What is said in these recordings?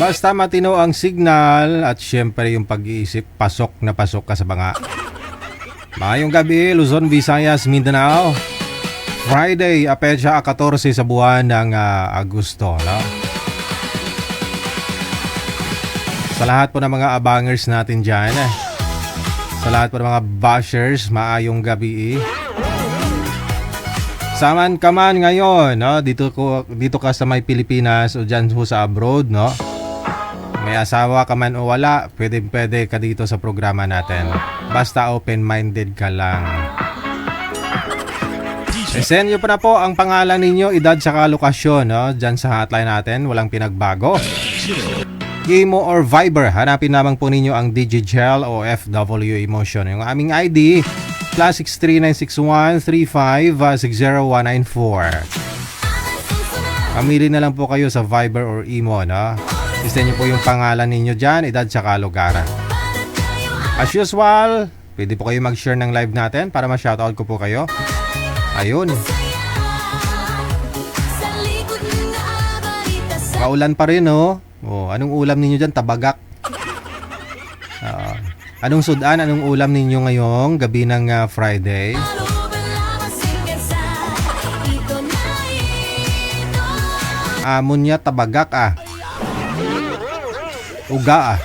Basta matino ang signal at syempre yung pag-iisip, pasok na pasok ka sa banga. Mayong gabi, Luzon, Visayas, Mindanao. Friday, petsa 14 sa buwan ng Agosto. No? Sa lahat po ng mga abangers natin dyan, sa lahat po ng mga bashers, maayong gabi. Saman ka man ngayon, no? Dito ka sa may Pilipinas o dyan sa abroad, no? May asawa ka man o wala, pwede ka dito sa programa natin. Basta open-minded ka lang. Send nyo pa na po ang pangalan ninyo, edad sa lokasyon, no? Dyan sa hotline natin, walang pinagbago. Imo or Viber, hanapin lamang po ninyo ang Digigel o FW Emotion. Yung aming ID, +63961356094. Pamili na lang po kayo sa Viber or Imo, no? Send nyo po yung pangalan ninyo dyan, edad sa lugaran. As usual, pwede po kayo mag-share ng live natin para ma-shoutout ko po kayo. Ayun. Kaulan pa rin, no? Oh, anong ulam ninyo dyan? Tabagak. Anong sudan? Anong ulam ninyo ngayong gabi ng Friday? Amon niya tabagak Uga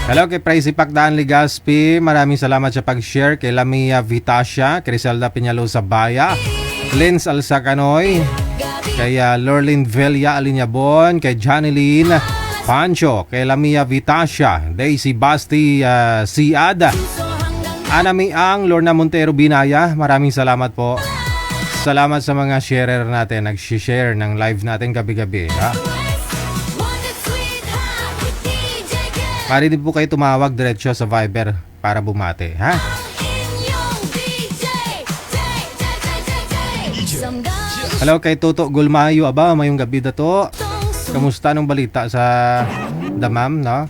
Hello kay Pricey Pacdaan Ligaspi. Maraming salamat sa pag-share. Kay Lamia Vitasha, Criselda Peñalosa Baya, Lens Alsacanoy, kay Lorlin Velia Alinyabon, kay Janeline Pancho, kay Lamia Vitasha, Daisy Basti Siada, Anami Ang, Lorna Montero Binaya. Maraming salamat po. Salamat sa mga sharer natin, nag-share ng live natin gabi-gabi. Pari din po kayo tumawag diretso sa Viber para bumate, ha? Hello kay Toto Gulmayo. Aba, mayong gabi na to. Kamusta nung balita sa damam, no?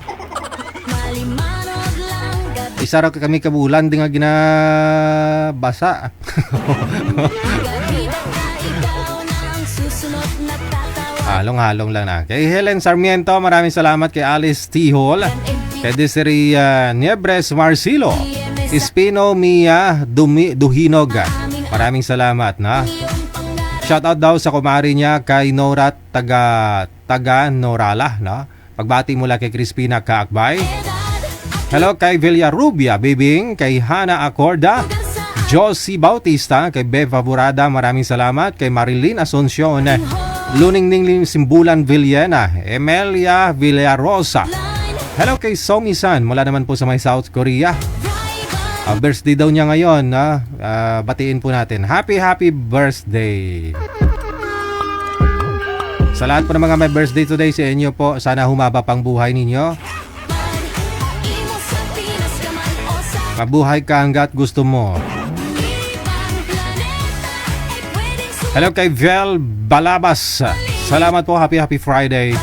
Isa raw kami kabulan, di nga ginabasa. Halong-halong lang na. Kay Helen Sarmiento, maraming salamat. Kay Alice Tihol, kay Desiree Niebres Marcilo, Espino Mia Duhinog, maraming salamat, na. Shoutout daw sa kumari niya kay Nora taga Norala, no? Pagbati mula kay Crispina Kaakbay. Hello kay Villarubia Bibing, kay Hana Acorda, Josie Bautista, kay Bev Favorada, maraming salamat. Kay Marilyn Asuncion, Luning Ningling Simbulan Villena, Emelia Villarosa. Hello kay Somi-san, mula naman po sa may South Korea. Birthday daw niya ngayon, batiin po natin. Happy birthday. Sa lahat po ng mga may birthday today sa inyo po, sana humaba pang buhay ninyo. Mabuhay ka hanggat gusto mo. Hello kay Vel Balabas. Salamat po, happy Friday.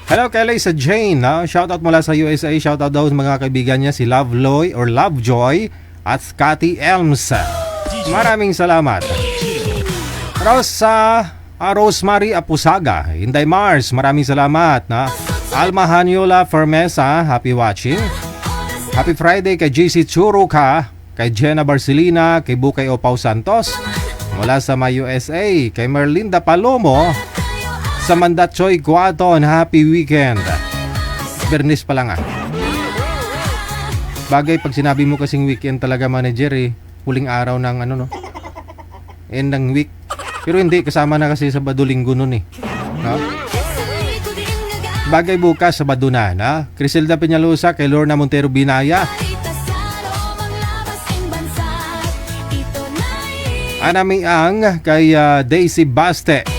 Hello kay Lisa Jane, shoutout mula sa USA. Shoutout daw sa mga kaibigan niya, si Loveloy or Lovejoy at Cathy Elms. Maraming salamat. Rosemary Apusaga, Inday Mars, maraming salamat, na. Alma Hanyola Fermesa, happy watching. Happy Friday kay JC Churuka, kay Jenna Barcelina, kay Bukay Opao Santos mula sa may USA, kay Merlinda Palomo sa Mandachoy Guaton, happy weekend. Bernis pa lang Bagay pag sinabi mo kasing weekend talaga, manager, huling araw ng end ng week. Pero hindi, kasama na kasi Sabado Linggo nun no? Bagay bukas Sabado na. Criselda Peñalosa, kay Lorna Montero Binaya, Anami Ang, kay Daisy Baste,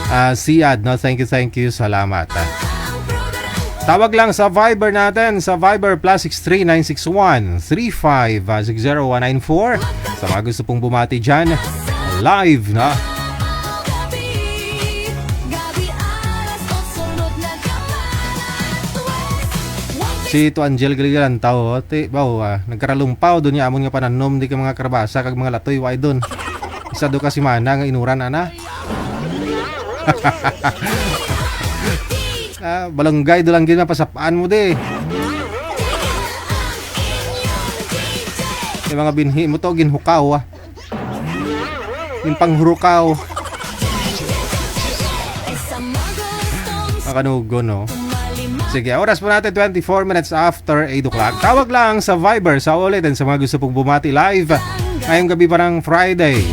Siad, no? Thank you, salamat. Tawag lang sa Viber natin, sa Viber +63961-3560-194. Sa mga gusto pong bumati dyan, live na. Si Ito Angel Galigalan tao, nagkaralumpaw doon niya amon nga pananom di ka mga karabasa kag mga latoy way doon. Isa do kasi mana nga inuran ana. Balanggay do lang gina pasapaan mo de. Yung mga binhi mo to ginhukaw. Yung panghurukaw. Makanugo no. Sige, oras po natin 24 minutes after 8 o'clock. Tawag lang sa Viber sa ulitin sa mga gusto pong bumati live. Ngayong gabi pa ng Friday.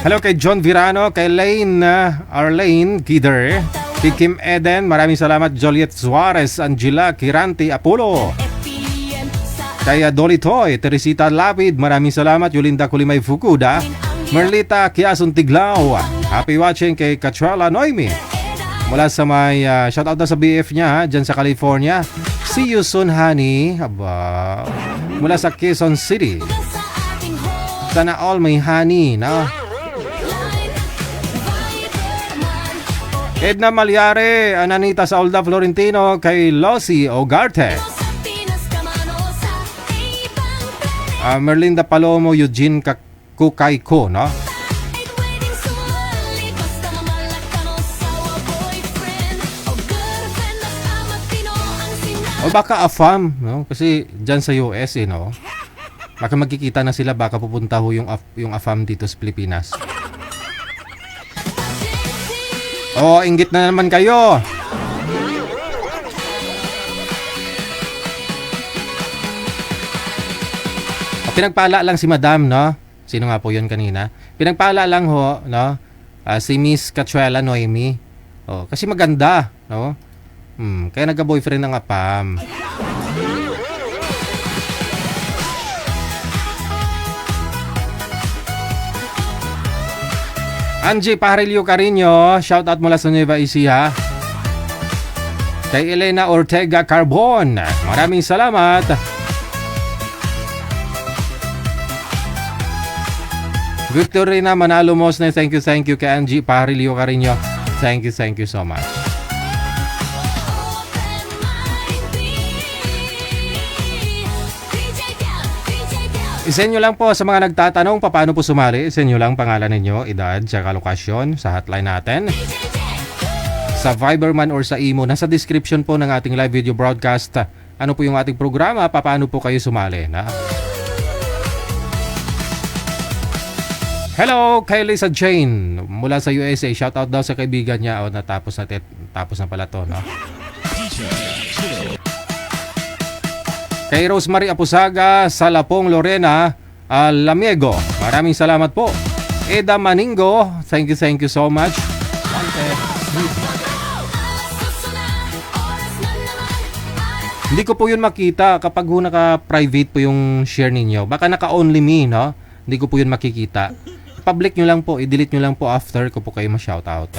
Hello kay John Virano, kay Lane Arlene Gider, kay Kim Eden, maraming salamat. Joliet Suarez, Angela Kiranti Apollo, kay Dolly Toy, Teresita Lapid, maraming salamat. Yolinda Kulimay Fukuda, Merlita Kiasun Tiglao, happy watching kay Katrala Noemi mula sa may shoutout na sa BF niya dyan sa California. See you soon honey. Aba, mula sa Quezon City. Sana all may honey no? Edna Malyare, Ananita Saulda Florentino, kay Losi Ogarte, Merlinda Palomo, Eugene Kukayko, no? O baka AFAM, no? Kasi dyan sa US, no? Baka magkikita na sila, baka pupunta ho yung AFAM dito sa Pilipinas. Oh, inggit na naman kayo. Pinagpala lang si Madam, no? Sino nga po yun kanina? Pinagpala lang ho, no? Si Miss Cachuela Noemi. Oh, kasi maganda, no? Kaya nagka-boyfriend ng APAM. Angie Parilio Carino, shout out mula sa Nueva Ecija. Kay Elena Ortega Carbon, maraming salamat. Victorina Manalo Mosne, thank you kay Angie Parilio Carino. Thank you so much. Isenyo lang po sa mga nagtatanong paano po sumali. Isenyo lang pangalan ninyo, edad, tsaka lokasyon sa hotline natin. Sa Viber man or sa Imo, nasa description po ng ating live video broadcast. Ano po yung ating programa, paano po kayo sumali. Na? Hello, kay Lisa Jane mula sa USA. Shoutout daw sa kaibigan niya. O, tapos na pala to, no? Kay Rosemary Apusaga, Salapong Lorena Lamiego, maraming salamat po. Eda Maningo, thank you so much. Hindi ko po yun makita kapag naka-private po yung share ninyo. Baka naka-only me, no? Hindi ko po yun makikita. Public nyo lang po, i-delete nyo lang po after ko po kayo ma-shoutout.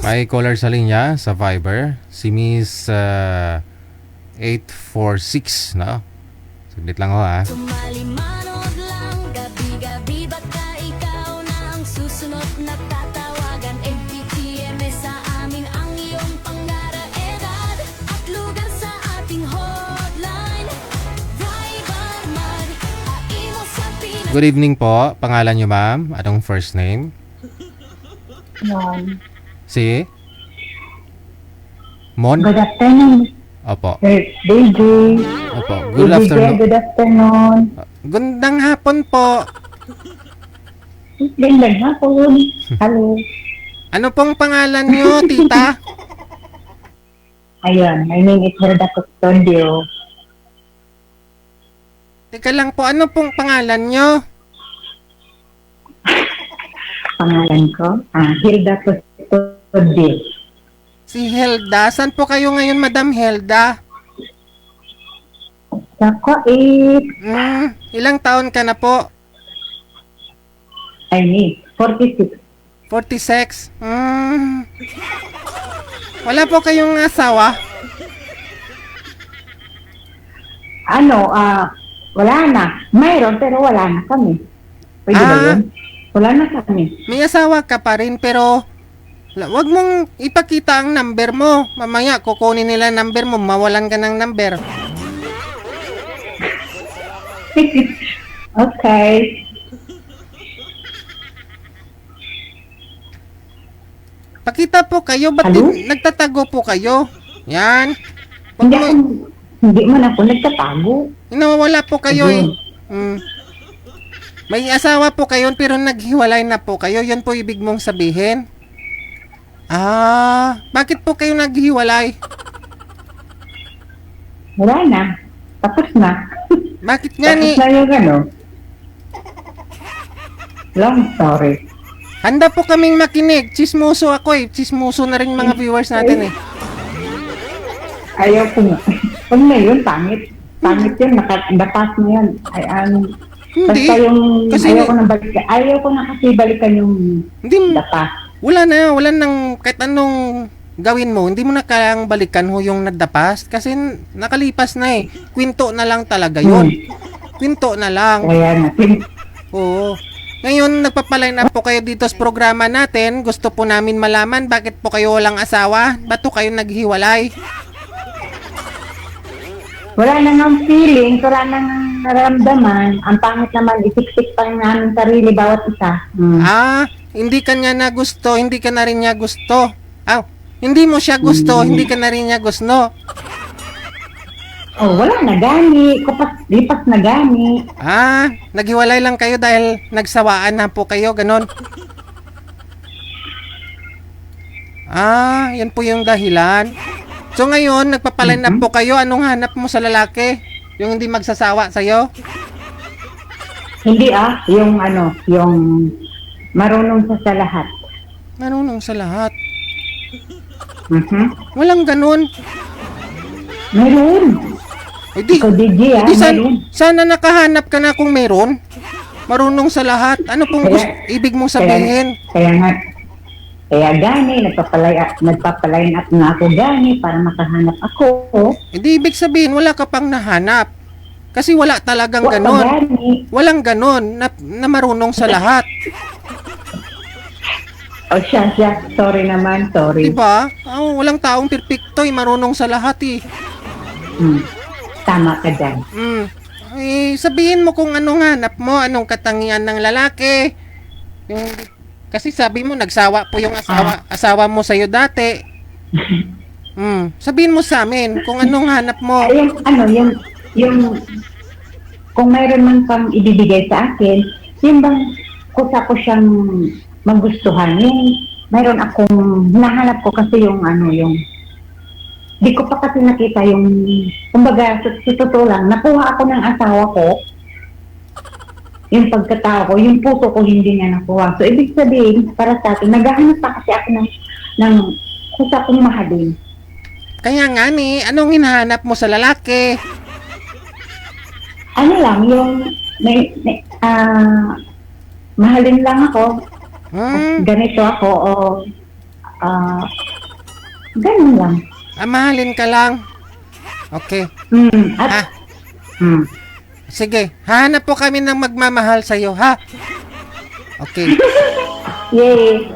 May caller sa linya sa Viber, si Miss 846, no? Saglit lang ho, ha? Good evening po. Pangalan nyo, ma'am? Anong first name? Mon. Si? Mon? Good afternoon. Opo. DJ. Opo. Good afternoon. Good afternoon. Gandang hapon po. Gandang hapon. Hello. Ano pong pangalan nyo, tita? Ayun, my name is Hilda Custodio. Teka lang po, ano pong pangalan nyo? Pangalan ko, Hilda Custodio. Si Helda. Saan po kayo ngayon, Madam Helda? Ako Ilang taon ka na po? I mean, 46. 46. Wala po kayong asawa? Wala na. Mayroon, pero wala na kami. Pwede ba yun? Wala na kami. May asawa ka pa rin, pero wag mong ipakita ang number mo. Mamaya, kukunin nila number mo, mawalan ka ng number. Okay. Pakita po kayo, ba't Hello? nagtatago po kayo? Yan. Hindi man ako nagtatago. Nawawala po kayo eh. Ayun. May asawa po kayo pero naghiwalay na po kayo. Yan po ibig mong sabihin. Bakit po kayo naghiwalay? Wala na. Tapos na. Bakit nga Tapos ni? na yung long story. Handa po kaming makinig. Chismoso ako eh. Chismoso na rin mga viewers natin eh. Ayaw ko nga. Huwag na yun, pangit. Pangit yun, nakabatas na yun. Hindi. Basta yung, Kasi ayaw ko na balikan. Ayaw ko na kasi balikan yung Hindi, dapas. wala nang kahit anong gawin mo, hindi mo na kailangang balikan ho yung nadapas kasi nakalipas na eh. Kwento na lang talaga yun. Kwento na lang. Kaya na. Oo. Ngayon, nagpapaline up po kayo dito sa programa natin. Gusto po namin malaman bakit po kayo walang asawa. Ba't po kayo naghiwalay? Wala na nga feeling, wala na nga nararamdaman. Ang pangit naman, isiksik pa rin namin sarili bawat isa. Hindi ka niya na gusto, hindi ka na rin niya gusto. Hindi mo siya gusto, hindi ka na rin niya gusto. Wala na gani. Lipas na gani. Naghiwalay lang kayo dahil nagsawaan na po kayo, ganon. Yan po yung dahilan. So ngayon, nagpapaline up po kayo. Anong hanap mo sa lalaki? Yung hindi magsasawa sa'yo? Hindi yung marunong sa lahat. Marunong sa lahat. Walang ganun. Meron. Ikaw, DJ, meron. Sana nakahanap ka na kung meron. Marunong sa lahat. Ano pong ibig mong sabihin? Kaya gani, nagpapalain up na ako gani para makahanap ako. Hindi ibig sabihin, wala ka pang nahanap. Kasi wala talagang ganon. Walang ganon na marunong sa lahat. Siya. Sorry naman, sorry. Diba? Walang taong perfecto, marunong sa lahat eh. Tama ka dyan. Sabihin mo kung anong hanap mo, anong katangian ng lalaki. Kasi sabi mo, nagsawa po yung asawa mo sa'yo dati. Sabihin mo sa amin kung anong hanap mo. Yung kung mayroon man kang ibibigay sa akin, yung bang kusa ko siyang magustuhan. Mayroon akong hinahanap ko kasi yung di ko pa kasi nakita yung, kumbaga, sa totoo lang, nakuha ako ng asawa ko, yung pagkatao ko, yung puso ko hindi niya nakuha. So, ibig sabihin, para sa akin, naghahanap pa kasi ako ng kusa kong mahalin. Kaya nga anong hinahanap mo sa lalaki? Yung, mahalin lang ako, ganito ako, ganun lang. Mahalin ka lang? Okay. Sige, hahanap po kami ng magmamahal sa'yo, ha? Okay. Yay!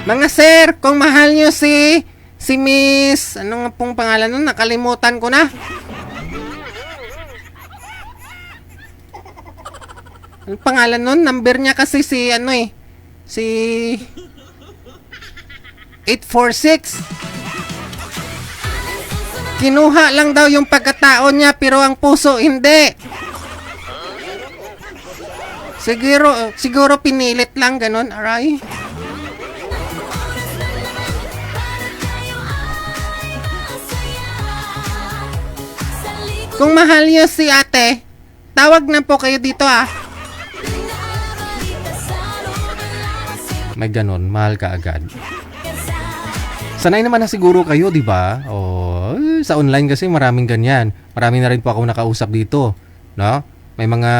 Mga sir, kung mahal nyo si Miss, ano nga pong pangalan nun? Nakalimutan ko na. Ano pangalan nun? Number niya kasi si 846. Kinuha lang daw yung pagkatao niya pero ang puso hindi. Siguro pinilit lang, ganun, aray. Kung mahal niyo si ate, tawag na po kayo dito May ganun, mahal ka agad. Sanay naman na siguro kayo, di ba? Sa online kasi maraming ganyan. Marami na rin po ako nakausap dito, no? May mga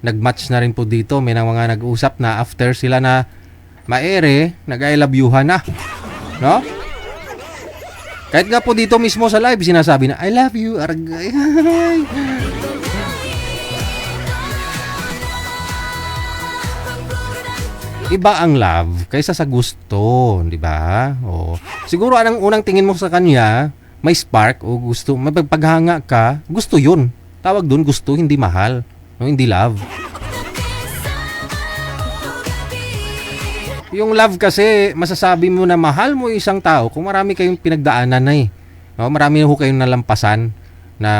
nag-match na rin po dito, may mga nag-usap na after sila na maere, nag-I love you-han na, no? Kahit nga po dito mismo sa live, sinasabi na, I love you, aragay. Iba ang love kaysa sa gusto, di ba? Siguro anong unang tingin mo sa kanya, may spark o gusto, mapagpaghanga ka, gusto yun. Tawag doon gusto, hindi mahal, no? Hindi love. Yung love kasi, masasabi mo na mahal mo isang tao kung marami kayong pinagdaanan na No? Marami ho kayong nalampasan na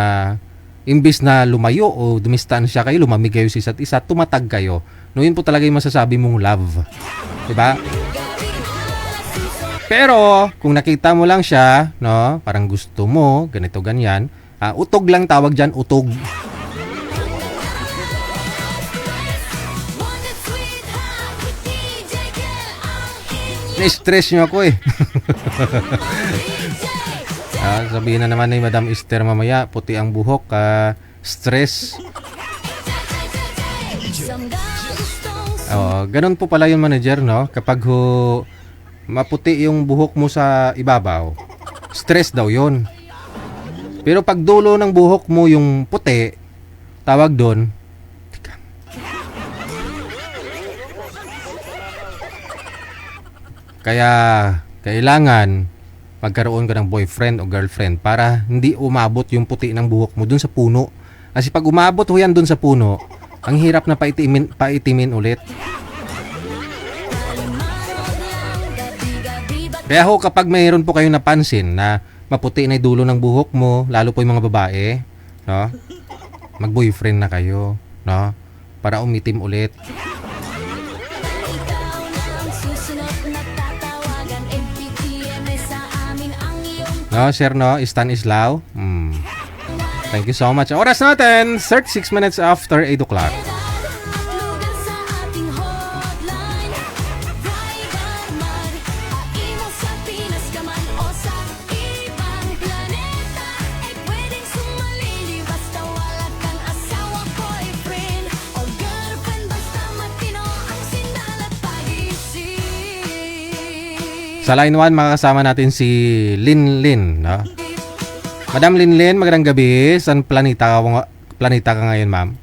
imbis na lumayo o dumistansya kayo, lumamig kayo sa isa't isa, tumatag kayo. No, yun po talaga yung masasabi mong love. Diba? Pero, kung nakita mo lang siya, no, parang gusto mo, ganito, ganyan, utog lang tawag dyan, utog. Na-stress nyo ako sabihin na naman ni Madam Esther mamaya, puti ang buhok, stress. Ganun po pala yung manager, no? Kapag maputi yung buhok mo sa ibabaw, stress daw yon. Pero pag dulo ng buhok mo yung puti, tawag doon, kaya kailangan magkaroon ka ng boyfriend o girlfriend para hindi umabot yung puti ng buhok mo dun sa puno. Kasi pag umabot ho yan dun sa puno, ang hirap na paitimin ulit. Kaya ho, kapag mayroon po kayong napansin na maputi na yung dulo ng buhok mo, lalo po yung mga babae, no? Mag-boyfriend na kayo, no? Para umitim ulit. No, sir, no? Stanislao. Thank you so much. Oras natin, 36 minutes after 8 o'clock. Sa line 1, makakasama natin si Linlin, no? Madam Linlin, magandang gabi. Saan planeta ka ngayon, ma'am?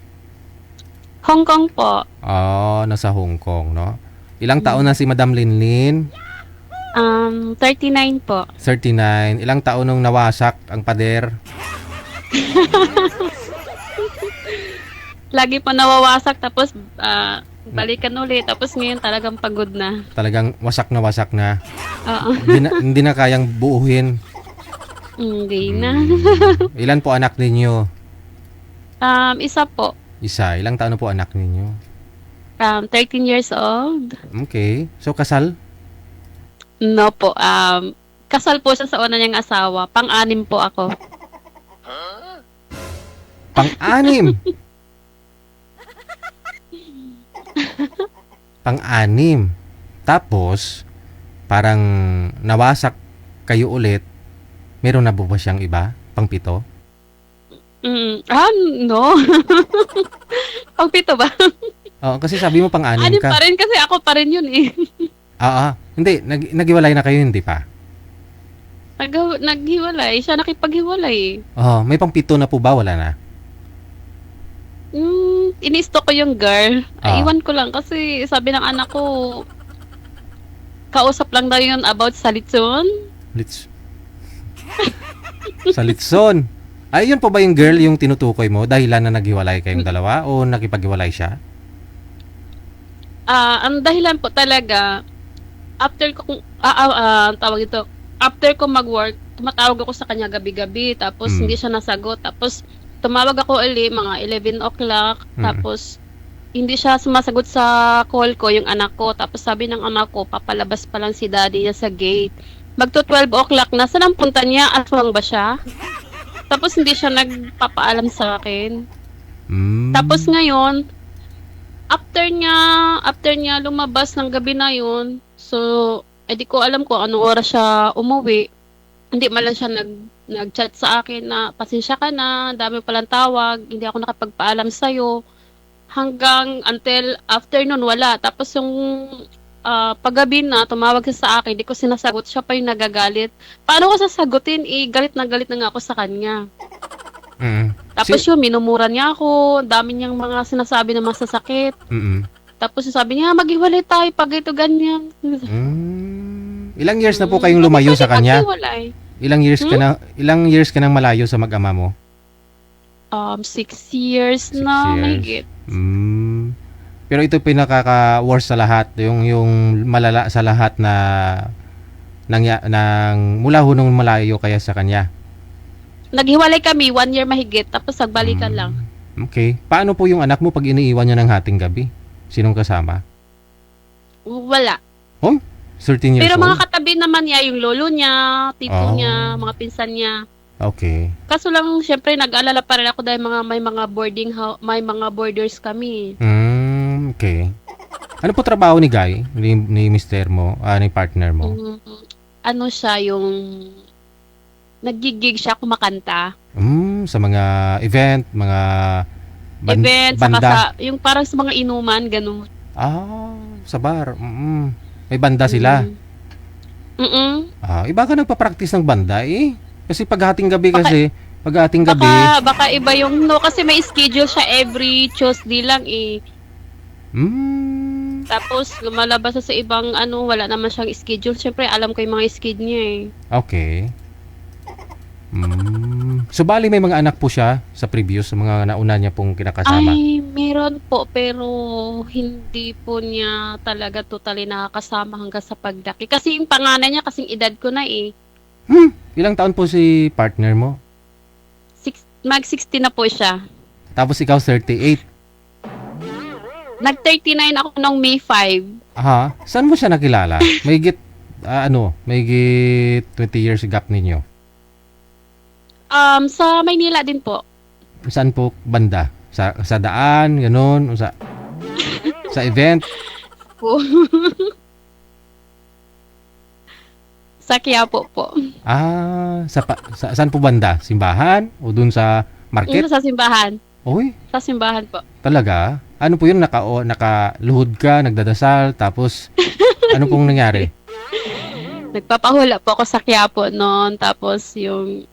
Hong Kong po. Nasa Hong Kong, no? Ilang taon na si Madam Linlin? 39 po. 39. Ilang taon nung nawasak ang pader? Lagi po nawawasak tapos balikan ulit. Tapos ngayon talagang pagod na. Talagang wasak na. Oo. Hindi na kayang buuhin. Hindi na. Ilan po anak ninyo? Isa po. Isa. Ilang taon na po anak ninyo? 13 years old. Okay. So, kasal? No po. Kasal po siya sa una niyang asawa. Pang-anim po ako. Pang-anim? Pang-anim. Tapos, parang nawasak kayo ulit. Meron na po ba siyang iba? Pang-pito? No. Pang-pito ba? Kasi sabi mo pang-anim Anim ka. pa rin kasi ako pa rin yun eh. Hindi. Naghiwalay na kayo, hindi pa? Naghiwalay. Siya nakipaghiwalay. May pang-pito na po ba? Wala na? Ini-stalk ko yung girl. Iwan ko lang kasi sabi ng anak ko, kausap lang daw yun about sa litson. Sa litson? Ay, yun po ba yung girl yung tinutukoy mo dahilan na naghiwalay kayong dalawa o nakipaghiwalay siya? Ang dahilan po talaga, after ko after ko mag-work, tumatawag ako sa kanya gabi-gabi, tapos hindi siya nasagot, tapos tumawag ako ulit mga 11 o'clock, tapos hindi siya sumasagot sa call ko, yung anak ko. Tapos sabi ng anak ko, papalabas pa lang si daddy niya sa gate. Magto 12 o'clock na, saan ang punta niya? Aswang ba siya? Tapos hindi siya nagpapaalam sa akin. Tapos ngayon, after niya lumabas ng gabi na yun, so, di ko alam kung anong oras siya umuwi. Hindi man lang siya nag-chat sa akin na, pasensya ka na, dami palang tawag, hindi ako nakapagpaalam sa'yo. Hanggang until afternoon, wala. Tapos yung paggabi na, tumawag siya sa akin, hindi ko sinasagot, siya pa yung nagagalit. Paano ko sasagutin? Galit na nga ako sa kanya. Tapos yun, minumura niya ako, dami niyang mga sinasabi na masasakit. Tapos sabi niya, maghiwalay tayo pag ito ganyan. Ilang years na po kayong lumayo sa kanya? Maghiwalay. Ilang years ka nang malayo sa mag-ama mo? 6 years na, mahigit. Pero ito pinakaka-worst sa lahat, yung malala sa lahat na mula ho nung malayo kaya sa kanya. Naghiwalay kami 1 year mahigit, tapos nagbalikan lang. Okay. Paano po yung anak mo pag iniiwan niya ng hating gabi? Sinong kasama? Wala. 13 years Pero old? mga katabi naman niya, yung lolo niya, tito niya, mga pinsan niya. Okay. Kaso lang, syempre, nag-alala pa rin ako dahil may mga borders kami. Okay. Ano po trabaho ni Guy? Ni mister mo? Ni partner mo? Ano siya, yung nagigig siya kumakanta. Sa mga event, mga Event, banda? saka yung parang sa mga inuman, ganun. Sa bar. May banda sila. Iba ka nagpa-practice ng banda eh. Kasi paghating gabi Baka iba yung kasi may schedule siya every Tuesday lang eh. Tapos lumalabas siya sa ibang wala naman siyang schedule. Siyempre alam ko yung mga schedule niya eh. Okay. So bali may mga anak po siya sa previous, sa mga nauna niya pong kinakasama? Ay, meron po pero hindi po niya talaga totally nakakasama hanggang sa pagdaki. Kasi yung panganay niya kasing edad ko na eh. Ilang taon po si partner mo? Mag-60 na po siya. Tapos ikaw 38? Nag-39 ako nung May 5. Saan mo siya nakilala? Mahigit 20 years gap ninyo? Sa Maynila din po. Saan po banda? Sa daan, ganun? Sa event? Sa Quiapo po. Saan po banda? Simbahan? O dun sa market? Sa simbahan. Oy, Sa simbahan po. talaga? Ano po yun? Nakaluhod ka, nagdadasal, tapos ano pong nangyari? Nagpapahula po ako sa Quiapo noon. Tapos yung...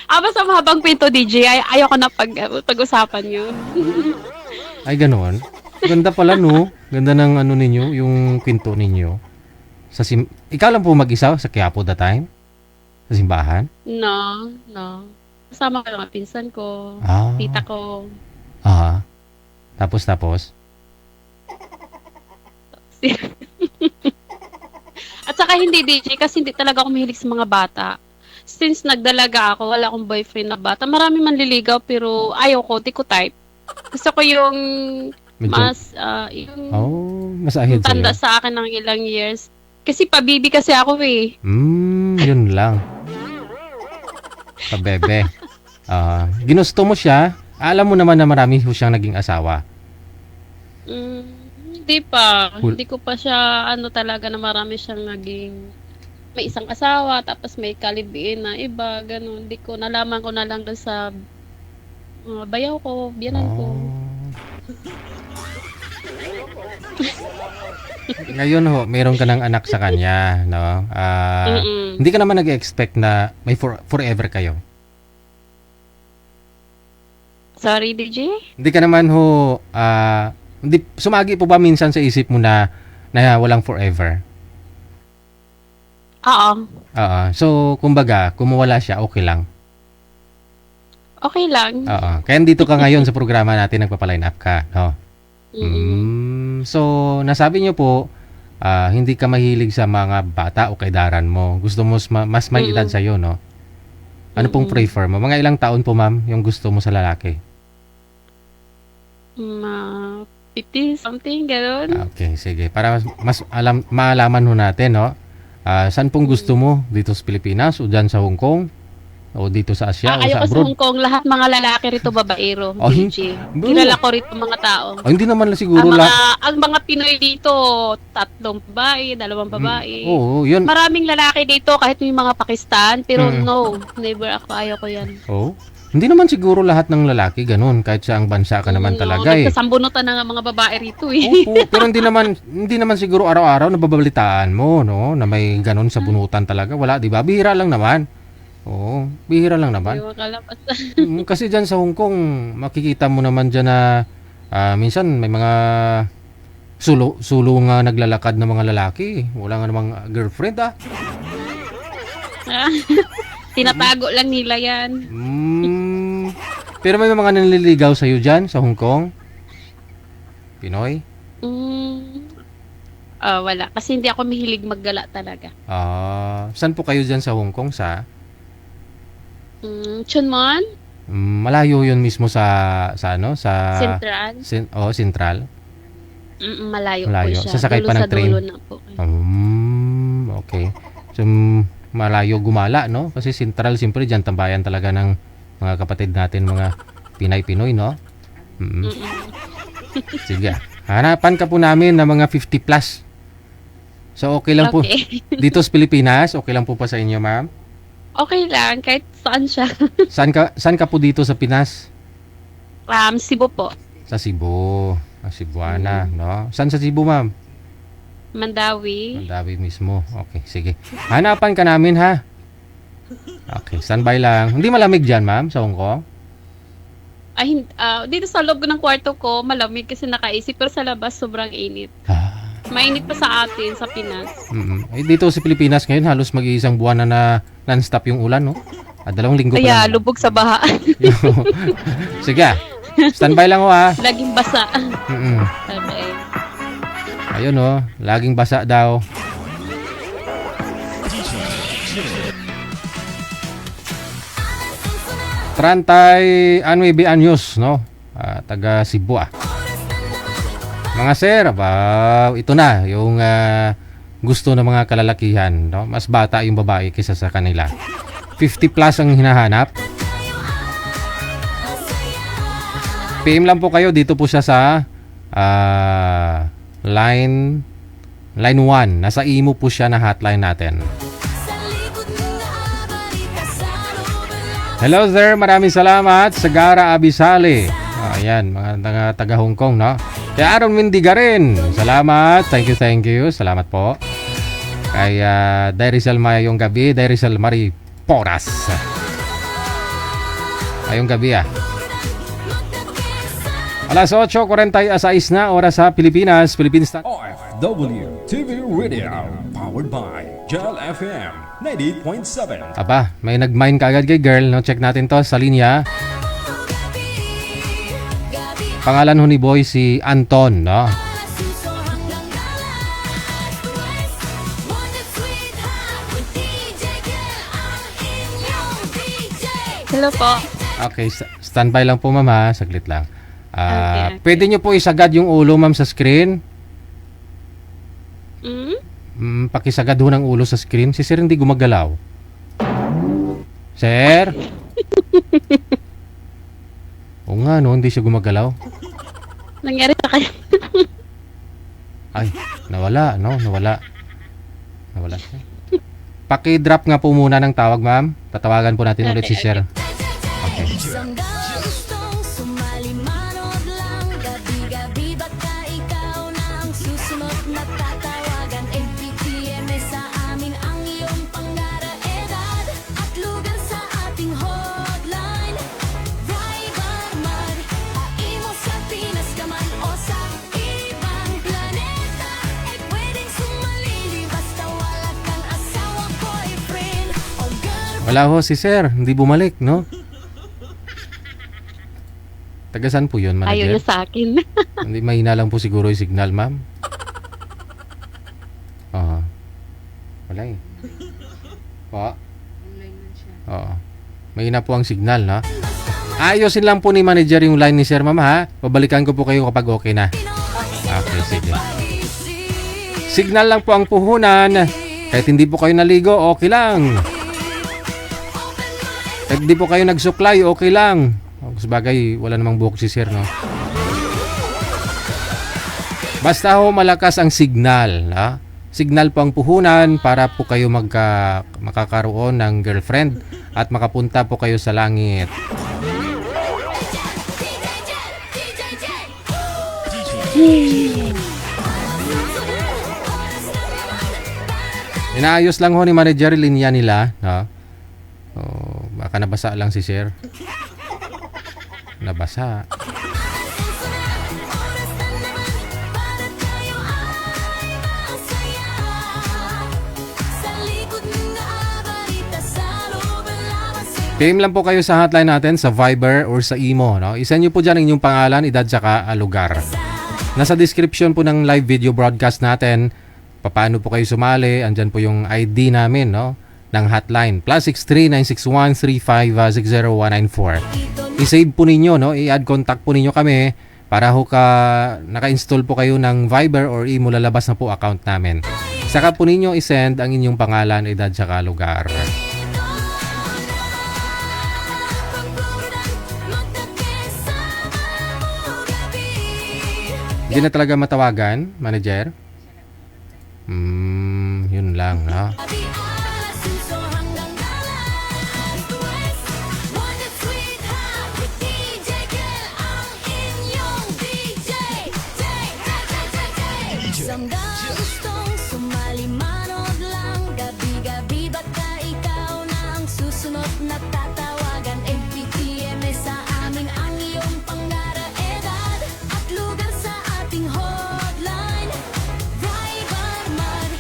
basta mahabang pinto, DJ. Ayoko na pag-usapan yun. Ay, ganun. Ganda pala, no? Ganda ng ninyo, yung kwento ninyo. Ikaw lang po mag-isa sa Quiapo that time? Sa simbahan? No. Kasama ko yung mga pinsan ko, tita ko. Tapos? At saka hindi DJ kasi hindi talaga ako mahilig sa mga bata. Since nagdalaga ako, wala akong boyfriend na bata. Marami manliligaw pero ayaw ko, di ko type. Gusto ko yung mas ahead tanda sa'yo. sa akin ng ilang years. Kasi pabibi kasi ako eh. Yun lang. Pabebe. Ginusto mo siya, alam mo naman na marami siyang naging asawa. Hindi pa. Hindi ko pa siya talaga na marami siyang naging may isang asawa tapos may kalibiin na iba, ganun. Hindi ko nalaman ko na lang doon sa bayaw ko, biyanan ko. Ngayon meron ka ng anak sa kanya, no? Hindi ka naman nag-expect na may forever kayo. Sorry, DJ? Hindi ka naman hindi sumagi po ba minsan sa isip mo na walang forever? Oo. So, kumbaga, kung mawala siya, okay lang. Okay lang. Kaya dito ka ngayon sa programa natin, nagpapaline up ka, no? So, nasabi niyo po, hindi ka mahilig sa mga bata o kaidaran mo. Gusto mo mas may edad sa'yo, no? Ano pong prefer mo? Mga ilang taon po, ma'am, yung gusto mo sa lalaki? 50 something, gano'n. Okay, sige. Para maalaman ho natin, no? Saan pong gusto mo? Dito sa Pilipinas o dyan sa Hong Kong? O dito sa Asia o sa Ayoko sa abroad? Hong Kong, lahat mga lalaki rito babaero. Oh, DJ. Kilala ko rito mga tao. Hindi naman siguro Ang mga Pinoy dito, 3 babae, 2 babae. Oo, yun. Maraming lalaki dito kahit may mga Pakistan, pero no, never ako, ayaw ko yan. Oh. Hindi naman siguro lahat ng lalaki ganun kahit sa ang bansa ka naman talaga eh. Nagsasambunutan na nga mga babae rito eh. Opo, pero hindi naman siguro araw-araw nababalitaan mo, no, na may ganun sa bunutan talaga. Wala, 'di ba? Bihira lang naman. Oo, bihira lang naman. Kasi diyan sa Hong Kong, makikita mo naman diyan na minsan may mga sulo nga naglalakad na mga lalaki. Wala nga namang girlfriend Tinatago lang nila yan. Pero may mga nanliligaw sa'yo dyan sa Hong Kong? Pinoy? Wala. Kasi hindi ako mahilig maggala talaga. Saan po kayo dyan sa Hong Kong? Sa? Chunmon? Malayo yun mismo sa ano? Sa Central? Central. Malayo po siya. Sasakay pa ng train? Dulo na po. Okay. So, malayo gumala, no? Kasi Central, siyempre, dyan tambayan talaga ng mga kapatid natin, mga Pinay-Pinoy, no? Sige. Hanapan ka po namin ng mga 50 plus. So, okay lang po. Dito sa Pilipinas, okay lang po pa sa inyo, ma'am? Okay lang, kahit saan siya. Saan ka po dito sa Pinas? Cebu po. Sa Cebu. Cebuana, no? Saan sa Cebu, ma'am? Mandawi. Mandawi mismo. Okay, sige. Hanapan ka namin, ha? Okay, standby lang. Hindi malamig dyan, ma'am, sa Hong Kong? Dito sa loob ng kwarto ko, malamig kasi nakaisip. Pero sa labas, sobrang init. Mainit pa sa atin, sa Pinas. Dito sa Pilipinas ngayon, halos mag-iisang buwan na non-stop yung ulan, no? 2 linggo pa Kaya, lang. lubog sa baha. Sige, standby lang ho, ha? Laging basa. Okay. Ayun, no? Laging basa daw. Trantay 9 anyos, no? Taga Cebu, Mga sir, ito na yung gusto ng mga kalalakihan, no? Mas bata yung babae kaysa sa kanila. 50 plus ang hinahanap. PM lang po kayo, dito po siya sa line 1. Nasa imo po siya na hotline natin. Hello sir, maraming salamat. Sagara Abisali. Ayan, mga taga Hong Kong, no? Kay Aaron Windigarin, salamat. Thank you. Salamat po. Kay Dairicel Mayong Gabi, Dairicel Marie Poras. Ayong gabi, Alas 8:46 na oras sa Pilipinas. OFW TV Radio, powered by Gel FM 98.7. Aba, may nag-mine kaagad kay girl, no? Check natin to sa linya. Pangalan ho ni boy si Anton, no? Hello po. Okay, standby lang po, ma'am, ha? Saglit lang. Okay. Pwede nyo po isagad yung ulo, ma'am, sa screen. Pakisagad ho ng ulo sa screen. Si sir hindi gumagalaw. Sir? Oo nga, no? Hindi siya gumagalaw. Nangyari sa kanya. Ay, nawala, no? Nawala siya. Paki-drop nga po muna ng tawag, ma'am. Tatawagan po natin ulit si sir. Okay. Wala ho si sir, hindi bumalik, no? Tagasan po yun, manager? Ayaw niya sa akin. Hindi, mahina lang po siguro yung signal, ma'am. Wala eh. Po? Online man siya. Mahina po ang signal, no? Ayusin lang po ni manager yung line ni Sir, ma'am, ha? Babalikan ko po kayo kapag okay na. Okay, sige. Signal lang po ang puhunan. Kahit hindi po kayo naligo, okay lang. Kahit hindi po kayo nagsuklay, okay lang. Sabagay, wala namang buhok si Sir, no? Basta ho malakas ang signal, ha? Signal po ang puhunan para po kayo makakaroon ng girlfriend at makapunta po kayo sa langit. Inaayos lang ho ni manager linya nila, no? Oh, baka nabasa lang si Sir. Nabasa. PM lang po kayo sa hotline natin sa Viber or sa Imo, no? Isend niyo po diyan inyong pangalan, edad saka lugar. Nasa description po ng live video broadcast natin, paano po kayo sumali, andyan po yung ID namin, no? Ng hotline, +63-961-35-60194. I-save po ninyo, no? I-add contact po ninyo kami para ho naka-install po kayo ng Viber or Imo, lalabas na po account namin. Saka po ninyo i-send ang inyong pangalan, edad saka lugar. Hindi na talaga matawagan, manager? Yun lang, no? Gustong sumali manood lang, gabi-gabi baka ikaw na ang susunod na tatawagan. MPTM sa amin ang iyong pangarap, edad at lugar sa ating hotline. Viber man,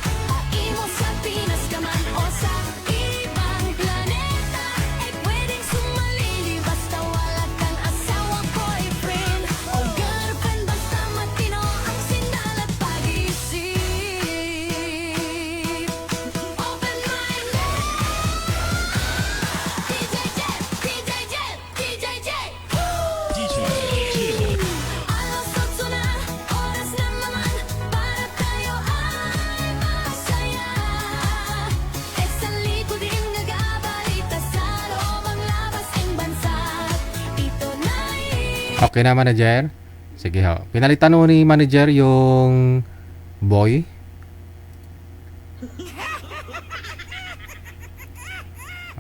aimo sa Pinas ka man o sa ibang planeta, ay pwedeng sumali basta wala kang asawa, boyfriend o girlfriend. Basta matino ang sinal at pag-isip. Open mind, DJ Jet. Alas 8 na, oras na naman para tayo ay masaya. Sa likod din nag-abalita sa loob ang labas ng bansa. Ito na Okay na, manager? Sige ho. Pinalitan ho ni manager yung boy.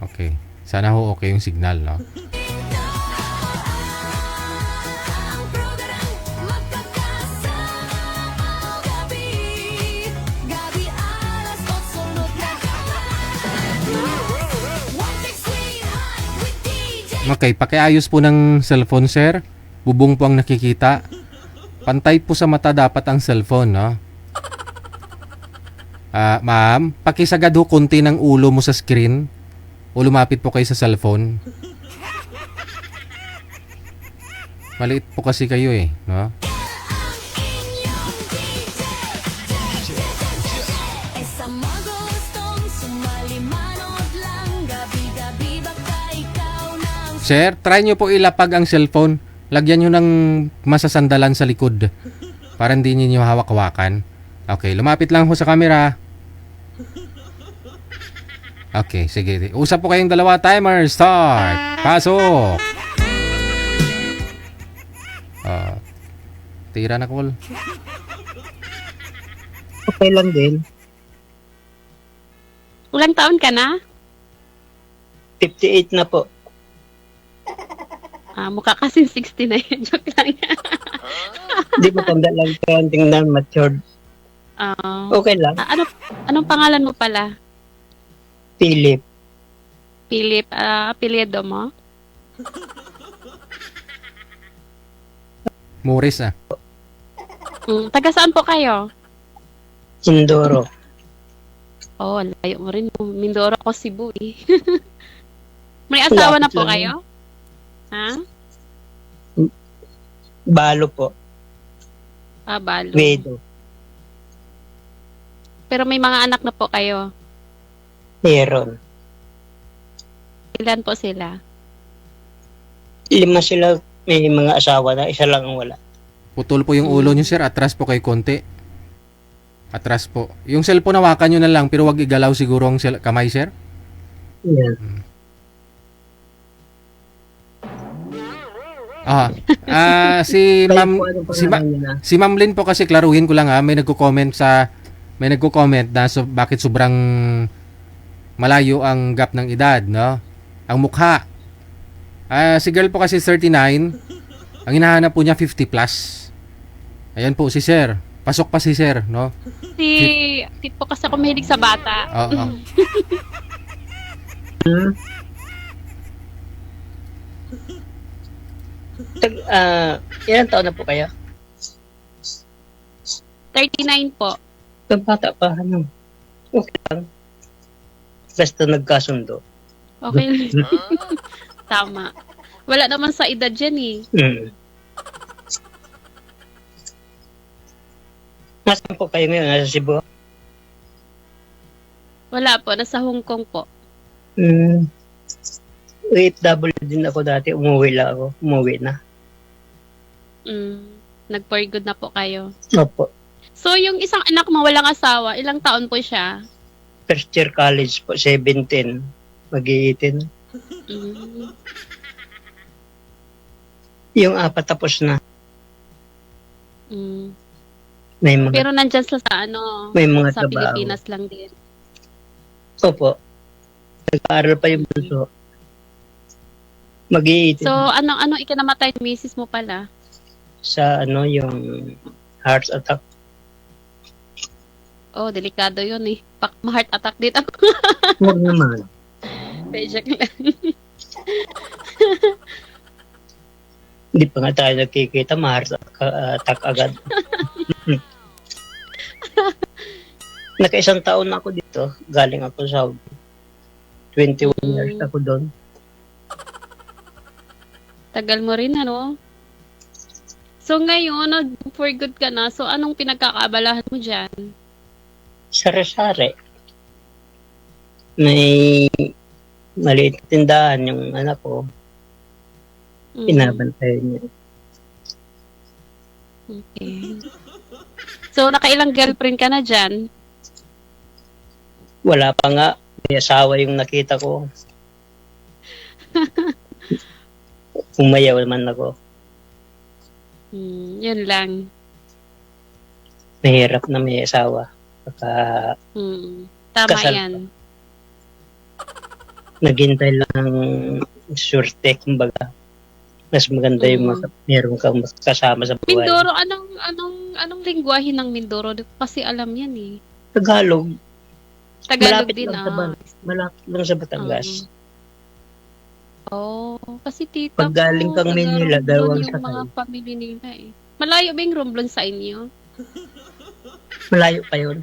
Okay. Sana ho okay yung signal, no? ang program, magkakasama gabi. Gabi alas 8 sunod na One Big Sweetheart with DJ. Okay, pakiayos po ng cellphone, sir. Bubong po ang nakikita. Pantay po sa mata dapat ang cellphone, no? Ma'am, pakisagad ho konti ng ulo mo sa screen o lumapit po kayo sa cellphone. Maliit po kasi kayo eh, no? Sa mga gustong sumali manood lang, gabi-gabi baka ikaw na ang Sir, try nyo po ilapag ang cellphone. Lagyan nyo ng masasandalan sa likod para hindi nyo hawak-hawakan. Okay, lumapit lang po sa camera. Okay, sige. Usap po kayong dalawa. Timer, start. Pasok. Tira na call. Okay lang din. Ulang taon ka na? 58 na po. Mukha kasi 60 na yun. Joke lang. Hindi mo tanda lang kaya tingnan matured. Okay lang. Anong pangalan mo pala? Philip. Philip, apelyido mo? Morris ah. Taga saan po kayo? Indoro. Oh, layo mo rin. Mindoro ko, Cebu eh. May asawa na po Lapit lang. kayo? Ha? Balo po. Balo. Wedo. Pero may mga anak na po kayo. Meron. Ilan po sila? 5 sila, may mga asawa na, isa lang ang wala. Putol po yung ulo nyo, sir. Atras po kay konti. Atras po. Yung cellphone, hawakan nyo na lang, pero wag igalaw siguro ang kamay, sir. Yan. Si Ma'am Kayo po, anong si, pangalan niyo na? si Ma'am Lynn po kasi klaruhin ko lang may nagko-comment na bakit sobrang malayo ang gap ng edad, no? Ang mukha. Si girl po kasi 39, ang hinahanap po niya 50 plus. Ayan po si Sir. Pasok pa si Sir, no? Si po kasi ako mahilig sa bata. Oo. Ilan taon na po kayo? 39 po. Bata pa, ano? Okay lang. Basta nagkasundo. Okay. Tama. Wala naman sa edad dyan eh. Nasaan po kayo ngayon? Nasa Cebu? Wala po. Nasa Hong Kong po. OFW din ako dati. Umuwi na. Nag-for good na po kayo. Opo. So, yung isang anak mo walang asawa, ilang taon po siya? First year college po, 17. Mag-18. Yung 4 tapos na. May mga, Pero nandyan sa may mga sa trabaho. Pilipinas lang din. Opo. Nag-aaral pa yung bunso. Mag-18. So, anong ikinamatay ng misis mo pala? Sa yung heart attack. Oh, delikado yun eh. Ma-heart attack din ako. Huwag naman. Pejak lang. Hindi pa nga tayo nagkikita, ma-heart attack agad. Naka-1 taon na ako dito. Galing ako sa Saudi. 21 years ako doon. Tagal mo rin, ano? So, ngayon, for good ka na. So, anong pinagkakaabalahan mo dyan? Sari-sari. May maliit na tindahan yung anak ko. Pinabantayan niya. Okay. So, nakailang girlfriend ka na dyan? Wala pa nga. May asawa yung nakita ko. Umayaw naman ako. Yun lang. Mahirap na may asawa. Baka Tama kasal yan. naghintay lang ng surte, kumbaga. Mas maganda yung meron kang kasama sa buhay. Mindoro, anong lingwahe ng Mindoro? Di ko kasi alam yan eh. Tagalog. Tagalog Malapit din lang sa malapit lang sa Batangas. Kasi tita Pag galing ko, kang Manila, taga-Romblon dalawang yung sakay. mga pamilya nila eh. Malayo ba yung Romblon sa inyo? Malayo pa yun.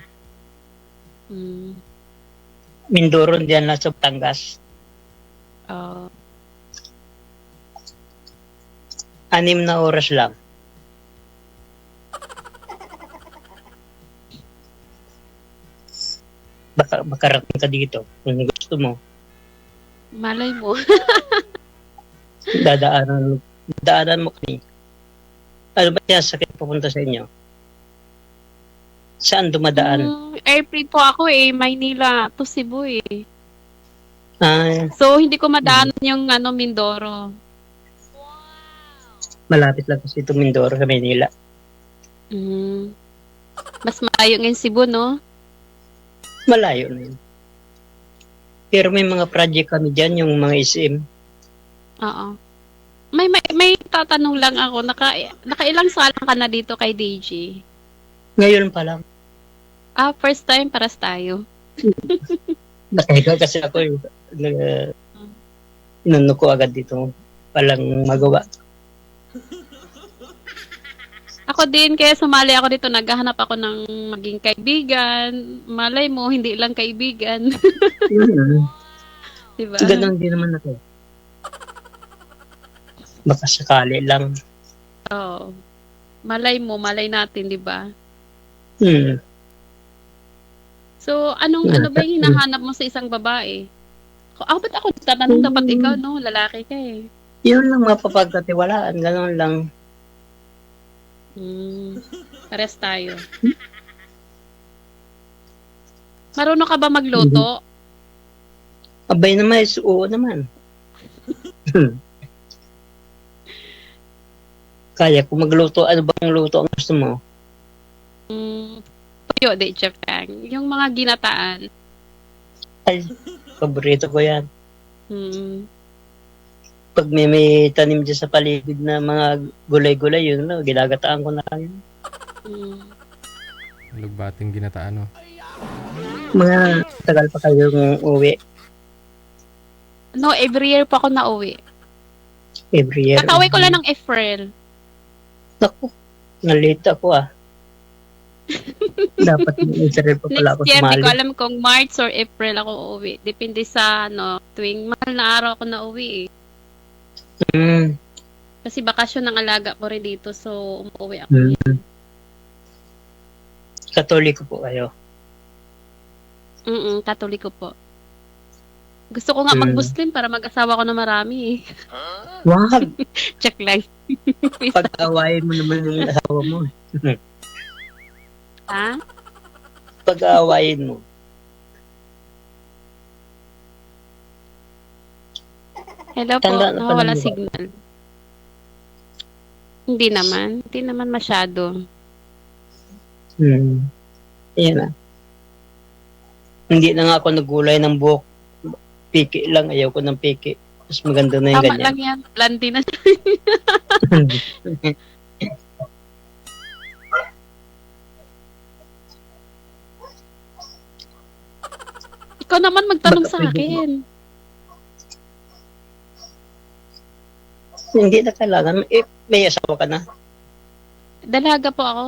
Mindoro diyan lang sa Batangas. 6 na oras lang. Baka makarating ka dito kung gusto mo. Malay mo. Dadaanan mo kami. Ano ba yung sakit pupunta sa inyo? Saan dumadaan? Airplane po ako eh. Maynila to Cebu eh. So, hindi ko madaanan yung Mindoro. malapit lang kasi ito Mindoro sa Manila. Mas malayo ngayon Cebu, no? Malayo na yun. Pero may mga project kami dyan, yung mga SM. Oo. May tatanong lang ako. Nakailang salang ka na dito kay DJ? Ngayon pa lang. First time, paras tayo. Nakahiga kasi ako yung inano ko agad dito. Walang magawa. Ako din, kaya sumali ako dito. Naghahanap ako ng maging kaibigan. Malay mo, hindi lang kaibigan. Diba? Ganun din naman ako. Baka sakali lang. Oo. Malay mo, malay natin, di ba? So, ano ba yung hinahanap mo sa isang babae? Ba't ako tatanong dapat ikaw, no? Lalaki ka eh. Yun lang mapapagkatiwalaan, gano'n lang. Pares tayo. Marunong ka ba magluto? Abay naman, oo naman. Kaya ko magluto. Ano bang luto ang gusto mo? Puyo de Japan. Yung mga ginataan. Ay, paborito ko yan. Mm. Pag may tanim dyan sa paligid na mga gulay-gulay, yun lang, ginagataan ko na lang yun. Lugbating ginataan, no? Mga tagal pa kayong uwi No, every year pa ako nauwi. every year. Kakauwi ko lang ng April. Naku, nalate ako Dapat mag-insert pa pala ako Next year, di sumali. ko alam kung March or April ako uuwi. Depende sa, tuwing mahal na araw ako nauwi eh. Mm. Kasi bakasyon ng alaga ko rin dito, so umuwi ako. Katoliko po kayo. Katoliko po. Gusto ko nga mag-Muslim para mag-asawa ko na marami eh. Wag! Check lang. Pag-awayin mo naman yung asawa mo. Ha? Pag-aawayin mo. Hello po, Tanda na pala nawawala mo ba? signal. Hindi naman masyado. Ayan na. Hindi na nga ako nagulay ng buhok. Piki lang, ayaw ko ng piki. Mas maganda na yung Tama ganyan. lang yan, blondie na siya. Ikaw naman magtanong Baka sa pwede akin. Hindi na kailangan. May asawa ka na. Dalaga po ako.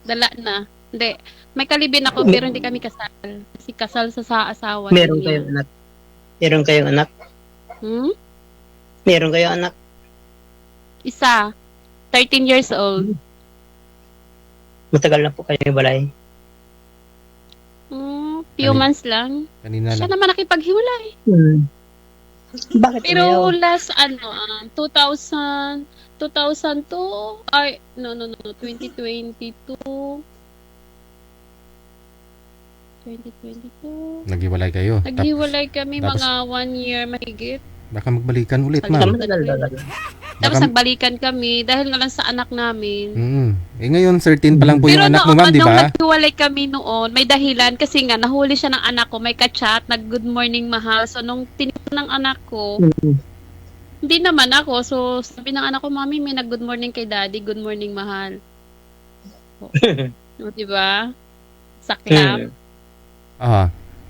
Dala na. Hindi. May kalibin ako pero hindi kami kasal. Kasi kasal sa asawa. Meron niya. kayong anak. Meron kayong anak. Meron kayong anak. Isa. 13 years old. Matagal na po kayo balay. Few months lang. Kanina Siya lang. naman nakipaghiwalay. Bakit Pero ayaw? last 2002 ay no 2022 Naghiwalay kayo. naghiwalay kami tapos- mga 1 year mahigit. Baka magbalikan ulit, Ma'am. ma'am. Matagal talaga. Tapos Baka- nagbalikan kami dahil nga lang sa anak namin. Eh ngayon, 13 pa lang po yung anak mo, ma'am, di nung ba? naghiwalay kami noon, may dahilan kasi nga nahuli siya ng anak ko, may ka-chat, nag-good morning mahal. So nung tinignan ng anak ko, hindi naman ako. So sabi ng anak ko, mami, may nag-good morning kay daddy, good morning mahal. O, di ba? Saklap.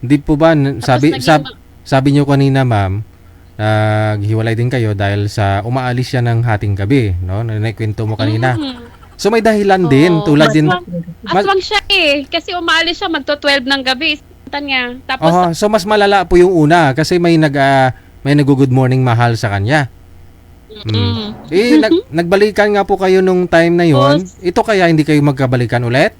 Hindi po ba, sabi, Tapos naging sabi niyo kanina, ma'am, naghiwalay din kayo dahil sa umaalis siya ng hating gabi, no? Naikwento mo kanina. So may dahilan din, Oo. tulad din. Aswang siya eh. Kasi umaalis siya magto-12 ng gabi. Sinta niya. Tapos, So mas malala po yung una kasi may nag-good morning mahal sa kanya. Nagbalikan nga po kayo nung time na yon. Ito kaya hindi kayo magkabalikan ulit?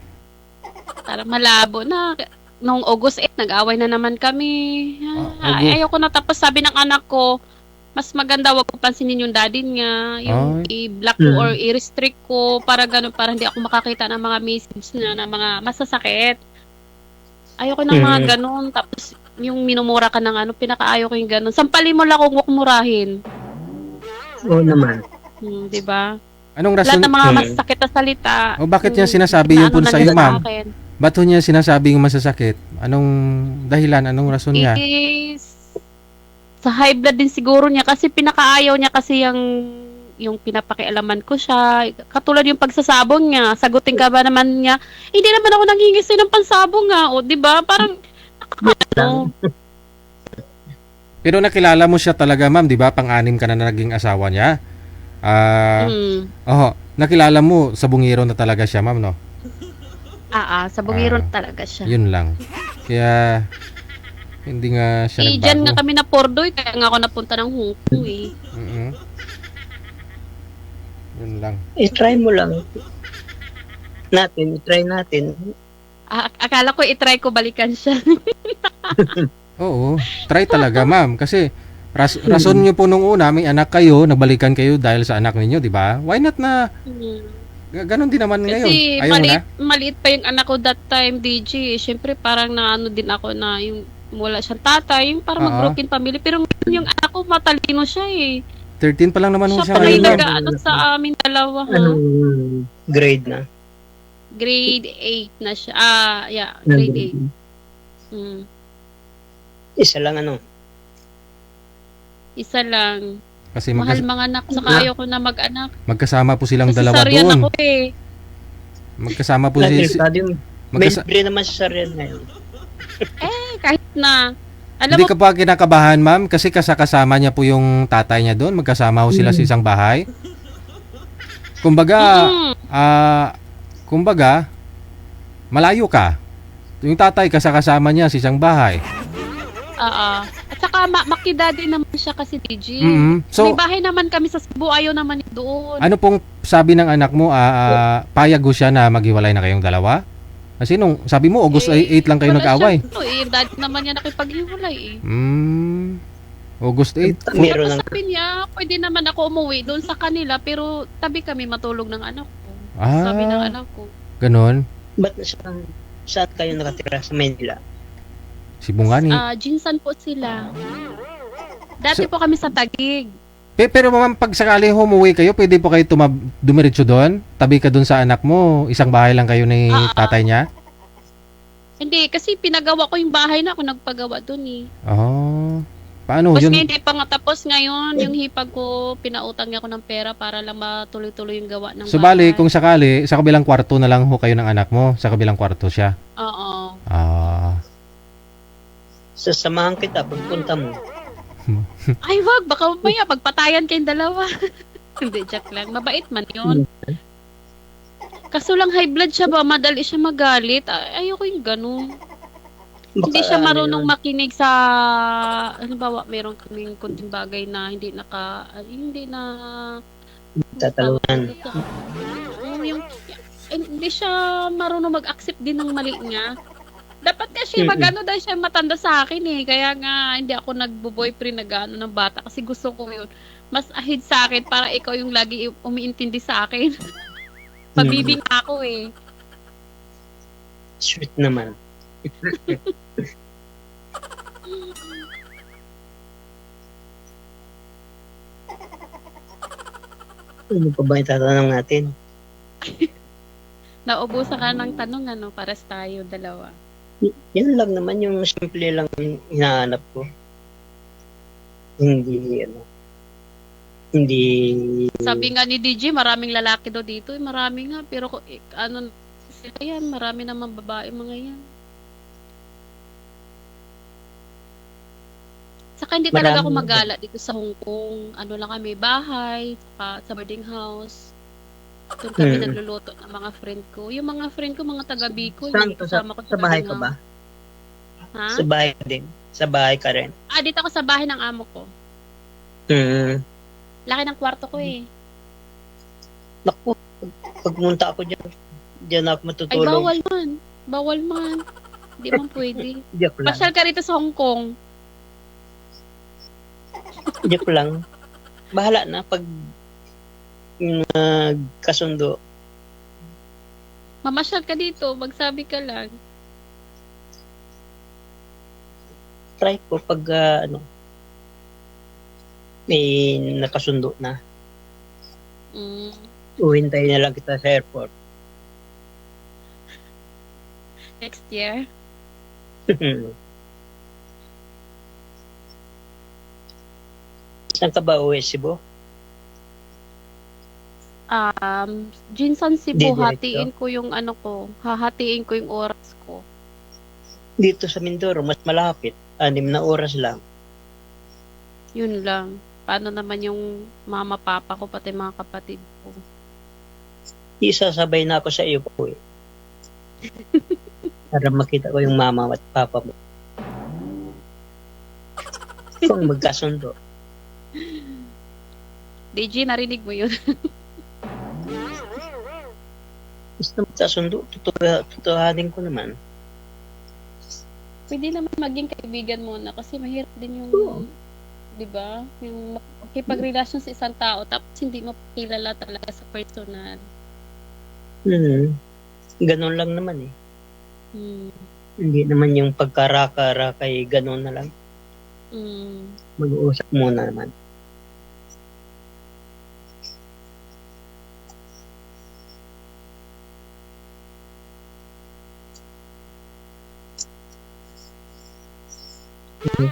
parang malabo na. Nung August 8, nag-away na naman kami. August. Ayoko na. Tapos sabi ng anak ko, mas maganda wag ko pansinin yung daddy niya. Yung i-block ko or i-restrict ko para ganun, para hindi ako makakita ng mga message na ng mga masasakit. Ayoko ng mga ganun. Tapos yung minumura ka ng pinakaayaw ko yung ganun. Sampalin mo lang kung huwag murahin. Oo naman. Di ba? Anong Lahat rason? ng mga masasakit na salita. Bakit niya sinasabi yun po na sa iyo, nila ma'am? akin. Ba't ho niya sinasabi yung masasakit? Anong dahilan? Anong rason niya? Is, sa high blood din siguro niya kasi pinakaayaw niya kasi yung pinapakialaman ko siya. Katulad yung pagsasabong niya. Sagutin ka ba naman niya? Hindi naman ako nanghingi sa'yo ng pansabong nga. O, di ba? Parang, Pero nakilala mo siya talaga, ma'am, di ba? Pang-anim ka na naging asawa niya. Nakilala mo sa bungiro na talaga siya, ma'am, no? sa bungiro talaga siya. Yun lang. Kaya hindi nga siya Diyan nga nagbago. kami na Pordoy, kaya nga ako napunta ng Hong Kong eh. Yun lang. I-try mo lang. I-try natin. Akala ko i-try ko balikan siya. Oo, try talaga, ma'am. Kasi Rason nyo po nung una, may anak kayo, nagbalikan kayo dahil sa anak ninyo, di ba? Why not na ganon din naman ngayon? Kasi Ayaw mo na? maliit pa yung anak ko that time, DJ. Siyempre parang naano din ako na yung wala siyang tatay, yung parang Oo. mag-broken family. Pero ngayon yung anak ko matalino siya eh. 13 pa lang naman ho Siya siya pa ngayon, yung ma'am. nag-ano sa amin dalawa, ha? Anong grade na? Grade 8 na siya. Grade 8. Isa lang ano. Isa lang. Kasi Mahal mga anak. Saka ayoko na mag-anak. magkasama po silang Kasi dalawa saryan doon. ako eh. Magkasama po si... May magkasa- libre naman sa Sarian ngayon. Kahit na. Alam Hindi mo, ka pa kinakabahan, ma'am, kasi kasama niya po yung tatay niya doon. Magkasama ho sila sa isang bahay. Kumbaga, kumbaga, malayo ka. Yung tatay kasama niya sa isang bahay. At saka makidadi naman siya kasi DJ. Mhm. So, May bahay naman kami sa Cebu. Ayaw naman doon. ano pong sabi ng anak mo, payag ho siya na maghiwalay na kayong dalawa? Kasi nung sabi mo, August 8 lang kayo Wala nag-away. siya, daddy naman niya nakipaghiwalay eh. August 8. Meron Tapos ng sabi niya, pwede naman ako umuwi doon sa kanila pero tabi kami matulog ng anak ko. Sabi ng anak ko. Ganon. ba't saan kayo nakatira sa Manila? Si Bungani. Jinsan po sila. Dati po kami sa Taguig. Pero ma'am, pag sakali humuwi kayo, pwede po kayo dumiretso doon? Tabi ka doon sa anak mo, isang bahay lang kayo ni tatay niya? Hindi, kasi pinagawa ko yung bahay na ako nagpagawa doon eh. Oh. Paano Tapos yun? ngayon, hindi pa nga tapos ngayon, yung hipag ko, pinautang niya ako ng pera para lang matuloy-tuloy yung gawa ng So bahay. bali, kung sakali, sa kabilang kwarto na lang ho kayo ng anak mo, sa kabilang kwarto siya. Oo. Sasamahan kita pagpunta mo. Ay, wag, baka mamaya pagpatayan kayong dalawa. Hindi, joke lang. Mabait man yun. Kaso lang high blood siya ba? Madali siya magalit. Ayoko yung ganun. Hindi siya marunong makinig sa, halimbawa, meron kaming kunting bagay na hindi na Tatalunan. Hindi siya marunong mag-accept din ng mali niya. Dapat kasi magano dahil siya matanda sa akin eh. Kaya nga hindi ako nagbo-boyfriend na gano'n ng bata kasi gusto ko yun. Mas ahead sa akin para ikaw yung lagi umiintindi sa akin. Pabibing ako eh. Sweet naman. Ano pa ba itatanong natin? Naubusan ka ng tanong ano, pares tayo dalawa. Yan lang naman yung simple lang yung hinahanap ko. Hindi. Sabi nga ni DJ, maraming lalaki daw dito. Marami nga, pero ano sila yan, marami naman babae mga yan. Saka hindi talaga ako magala dito sa Hong Kong. Ano lang kami, bahay, saka sa boarding house. Doon kami nagluluto ng mga friend ko. Yung mga friend ko, mga taga Bicol. Saan to? Kasama ko Sa bahay ka ba? Ha? Sa bahay din. Sa bahay ka rin. Dito ako sa bahay ng amo ko. Laki ng kwarto ko eh. Naku, pagmunta ako dyan ako Ay, matutulog. bawal man. Bawal man. Hindi man pwede. Joke lang. Pasyal ka rito sa Hong Kong. Joke lang. Bahala na pag nagkasundo. Mamasyal ka dito. Magsabi ka lang. Try ko pag may nakasundo na. Uhintay na lang kita sa airport. Next year. Saan ka ba uwi, Cebu? Jinsan Cebu, Diretso? hatiin ko yung ano ko. Hahatiin ko yung oras ko. Dito sa Mindoro, mas malapit. 6 na oras lang. Yun lang. Paano naman yung mama, papa ko, pati mga kapatid ko? Isasabay na ako sa iyo po eh. Para makita ko yung mama at papa mo. Kung magkasundo. DJ, narinig mo yun? Basta magkasundo, tutuhanin ko naman. Pwede naman maging kaibigan muna kasi mahirap din yung 'di ba? Yung makipagrelasyon sa isang tao tapos hindi mo kilala talaga sa personal. Hmm. Ganun lang naman eh. Mm. Hindi naman yung pagkara-kara kay ganun na lang. Mm. Mag-uusap muna naman.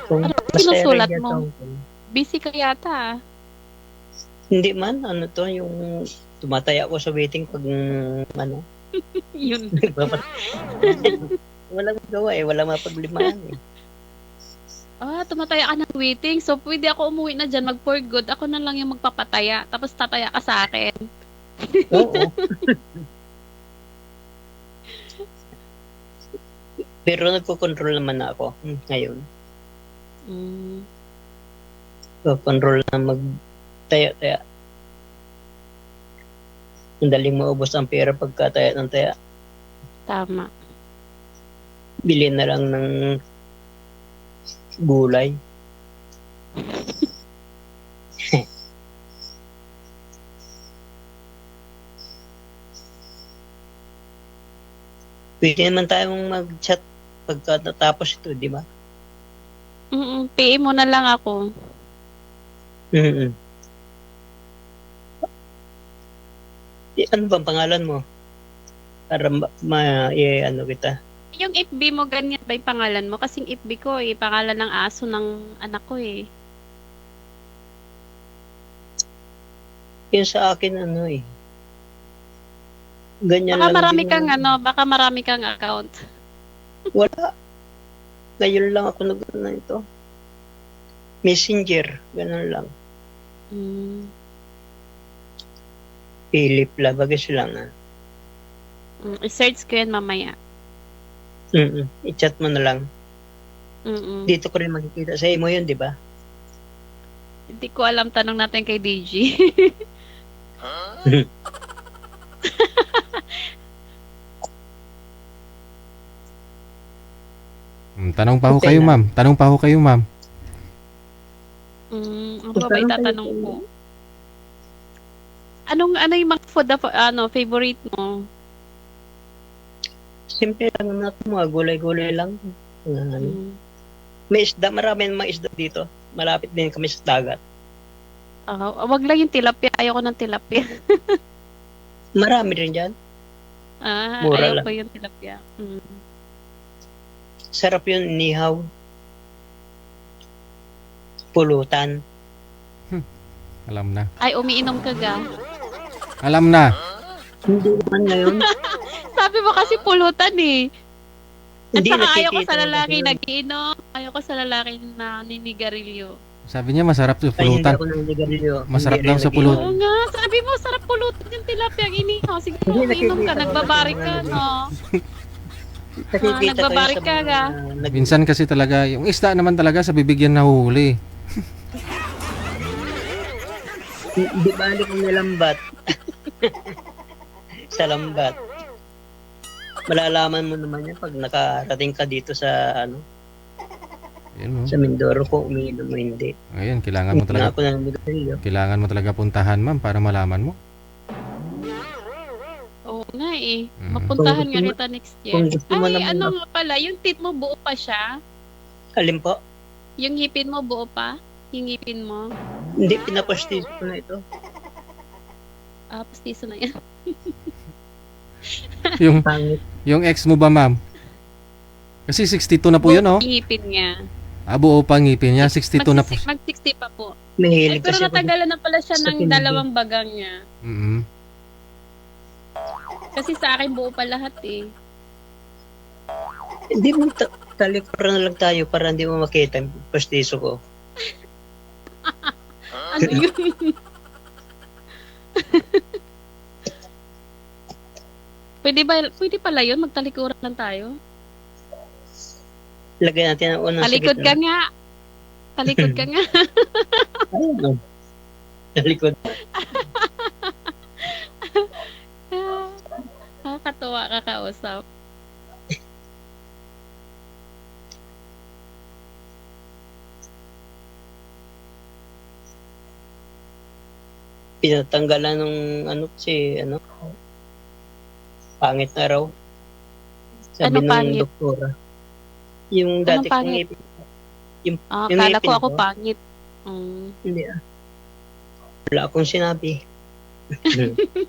Kung Ano masaya sinusulat rin mo? yata ako. Busy ka yata. Hindi man, ano to, yung tumataya ako sa waiting pag ano, Yun. walang gawa eh, walang mapaglimaan eh. Tumataya ka ng waiting. So, pwede ako umuwi na dyan, mag-for good. Ako na lang yung magpapataya. Tapos tataya ka sa akin. Oo. Pero nagko-control naman na ako ngayon. Mm. Control na magtaya-taya. Ang daling maubos ang pera pagkataya ng taya. Tama. Bili na lang ng gulay. Pwede naman tayong mag-chat pagka natapos ito, di ba? PM mo na lang ako. Mm-mm. Ano bang pangalan mo? Para ano kita. Yung FB mo, ganyan ba yung pangalan mo? Kasing FB ko pangalan ng aso ng anak ko eh. Yun sa akin ano eh. Ganyan Baka lang marami din kang naman. baka marami kang account. Wala. Ngayon lang ako na ito. Messenger. Ganun lang. Mm. Philip Labagos lang ah. I-search ko yan mamaya. I-chat mo na lang. Mm. Dito ko rin makikita. Sa imo yun, di ba? Hindi ko alam, tanong natin kay DG. Tanong pa ho Okay kayo, na. ma'am. Tanong pa ho kayo, ma'am. Ano ba itatanong ko? Ano yung mga food na favorite mo? Simple lang na ito. Mga gulay-gulay lang. Ano. Mm. May isda. Marami mga isda dito. Malapit din kami sa dagat. Wag lang yung tilapia. Ayoko ng tilapia. Marami rin dyan. Mura Ayoko lang. yung tilapia. Sarap yun. Nihaw. Pulutan. Alam na. Ay, umiinom ka ga. Alam na. Hindi naman ngayon. Sabi mo kasi pulutan eh. At Hindi saka ayoko nakikita sa ko lalaki ngayon. nag-iinom. Ayoko sa lalaki na ninigarilyo. Sabi niya masarap sa Ay, hindi pulutan. ako nanligarilyo. Masarap Hindi daw rin sa nag-inom. pulutan. Oo nga, sabi mo sarap pulutan yung tilapia ang inihaw. Siguro Hindi, umiinom ka, nakikita ko nagbabari kasi ka, mga no? Nakikita ko yun nagbabalik sa ka, mga ga? Minsan kasi talaga, yung isda naman talaga sa bibigyan nahuhuli. Di balik kong nilambat. Sa lambat. Malalaman mo naman yan pag nakarating ka dito sa Yun, sa Mindoro kung umiinom mo hindi. Ngayon, kailangan mo Hindi na talaga ako nanligarilyo. kailangan mo talaga puntahan, ma'am, para malaman mo. Oo nga eh. Mm. Mapuntahan Kung nga gusto mo- kita next year. kung gusto mo Ay, naman ano nga pala, yung teeth mo buo pa siya? Alin po? Yung ngipin mo buo pa? Yung ngipin mo? Hindi, pinapastis ko na ito. Pastiso na yan. Yung Pangit. yung ex mo ba, ma'am? Kasi 62 na po yun, oh. Yung ngipin niya. Buo pa ngipin niya, 62 na po. Mag-60 pa po. Mahilig Pero kasi ako. natagalan na pala siya sa ng Pinoy. dalawang bagang niya. Mm. Kasi sa akin buo pa lahat eh. Hindi mo talikuran na lang tayo para hindi mo makita yung pastiso ko. Ano yun? Pwede pala yun? Magtalikuran lang tayo? Lagay natin ang unang Talikod sakit ka nga. Talikod ka nga. Ayun. Talikod. Nakakatuwa ka kausap. pinatanggalan ng pangit na raw. Sabi Ano ng pangit? doktora. Yung dati kong pangit? ngipin. Yung Kala ngipin ko ako ko, pangit. Hindi Wala akong sinabi.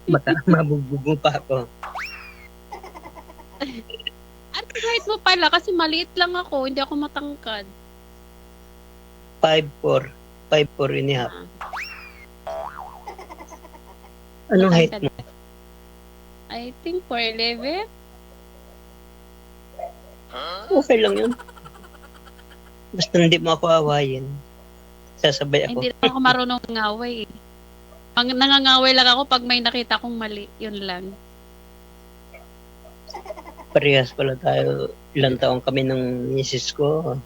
Baka mabugbog mo pa ako. At height mo pala kasi maliit lang ako, hindi ako matangkad. 5'4". 5'4 and a half. Anong height mo? I think 4'11". Okay lang yun. Basta hindi mo ako awayin. Sasabay ako. Hindi na ako marunong ngaway. Pag nangangaway lang ako pag may nakita kong mali, yun lang. Parehas pala tayo. Ilang taong kami ng misis ko.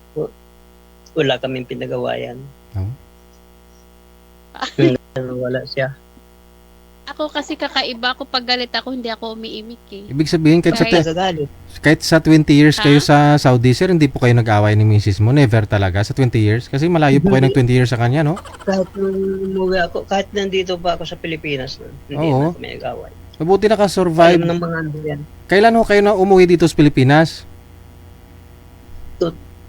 Wala kaming pinagawayan. Oh. Wala siya. Ako kasi kakaiba ko pag galit ako, hindi ako umiimik eh. Ibig sabihin, Nagagalit. kahit sa 20 years Ha? kayo sa Saudi, sir, hindi po kayo nag-away ni misis mo? Never talaga sa 20 years? Kasi malayo po kayo ng 20 years sa kanya, no? Kahit nung umuwi ako, kahit nandito pa ako sa Pilipinas, hindi Oo. na kami nag-away. Mabuti Alam naka-survive. ng mga ano yan. Kailan ho kayo na umuwi dito sa Pilipinas?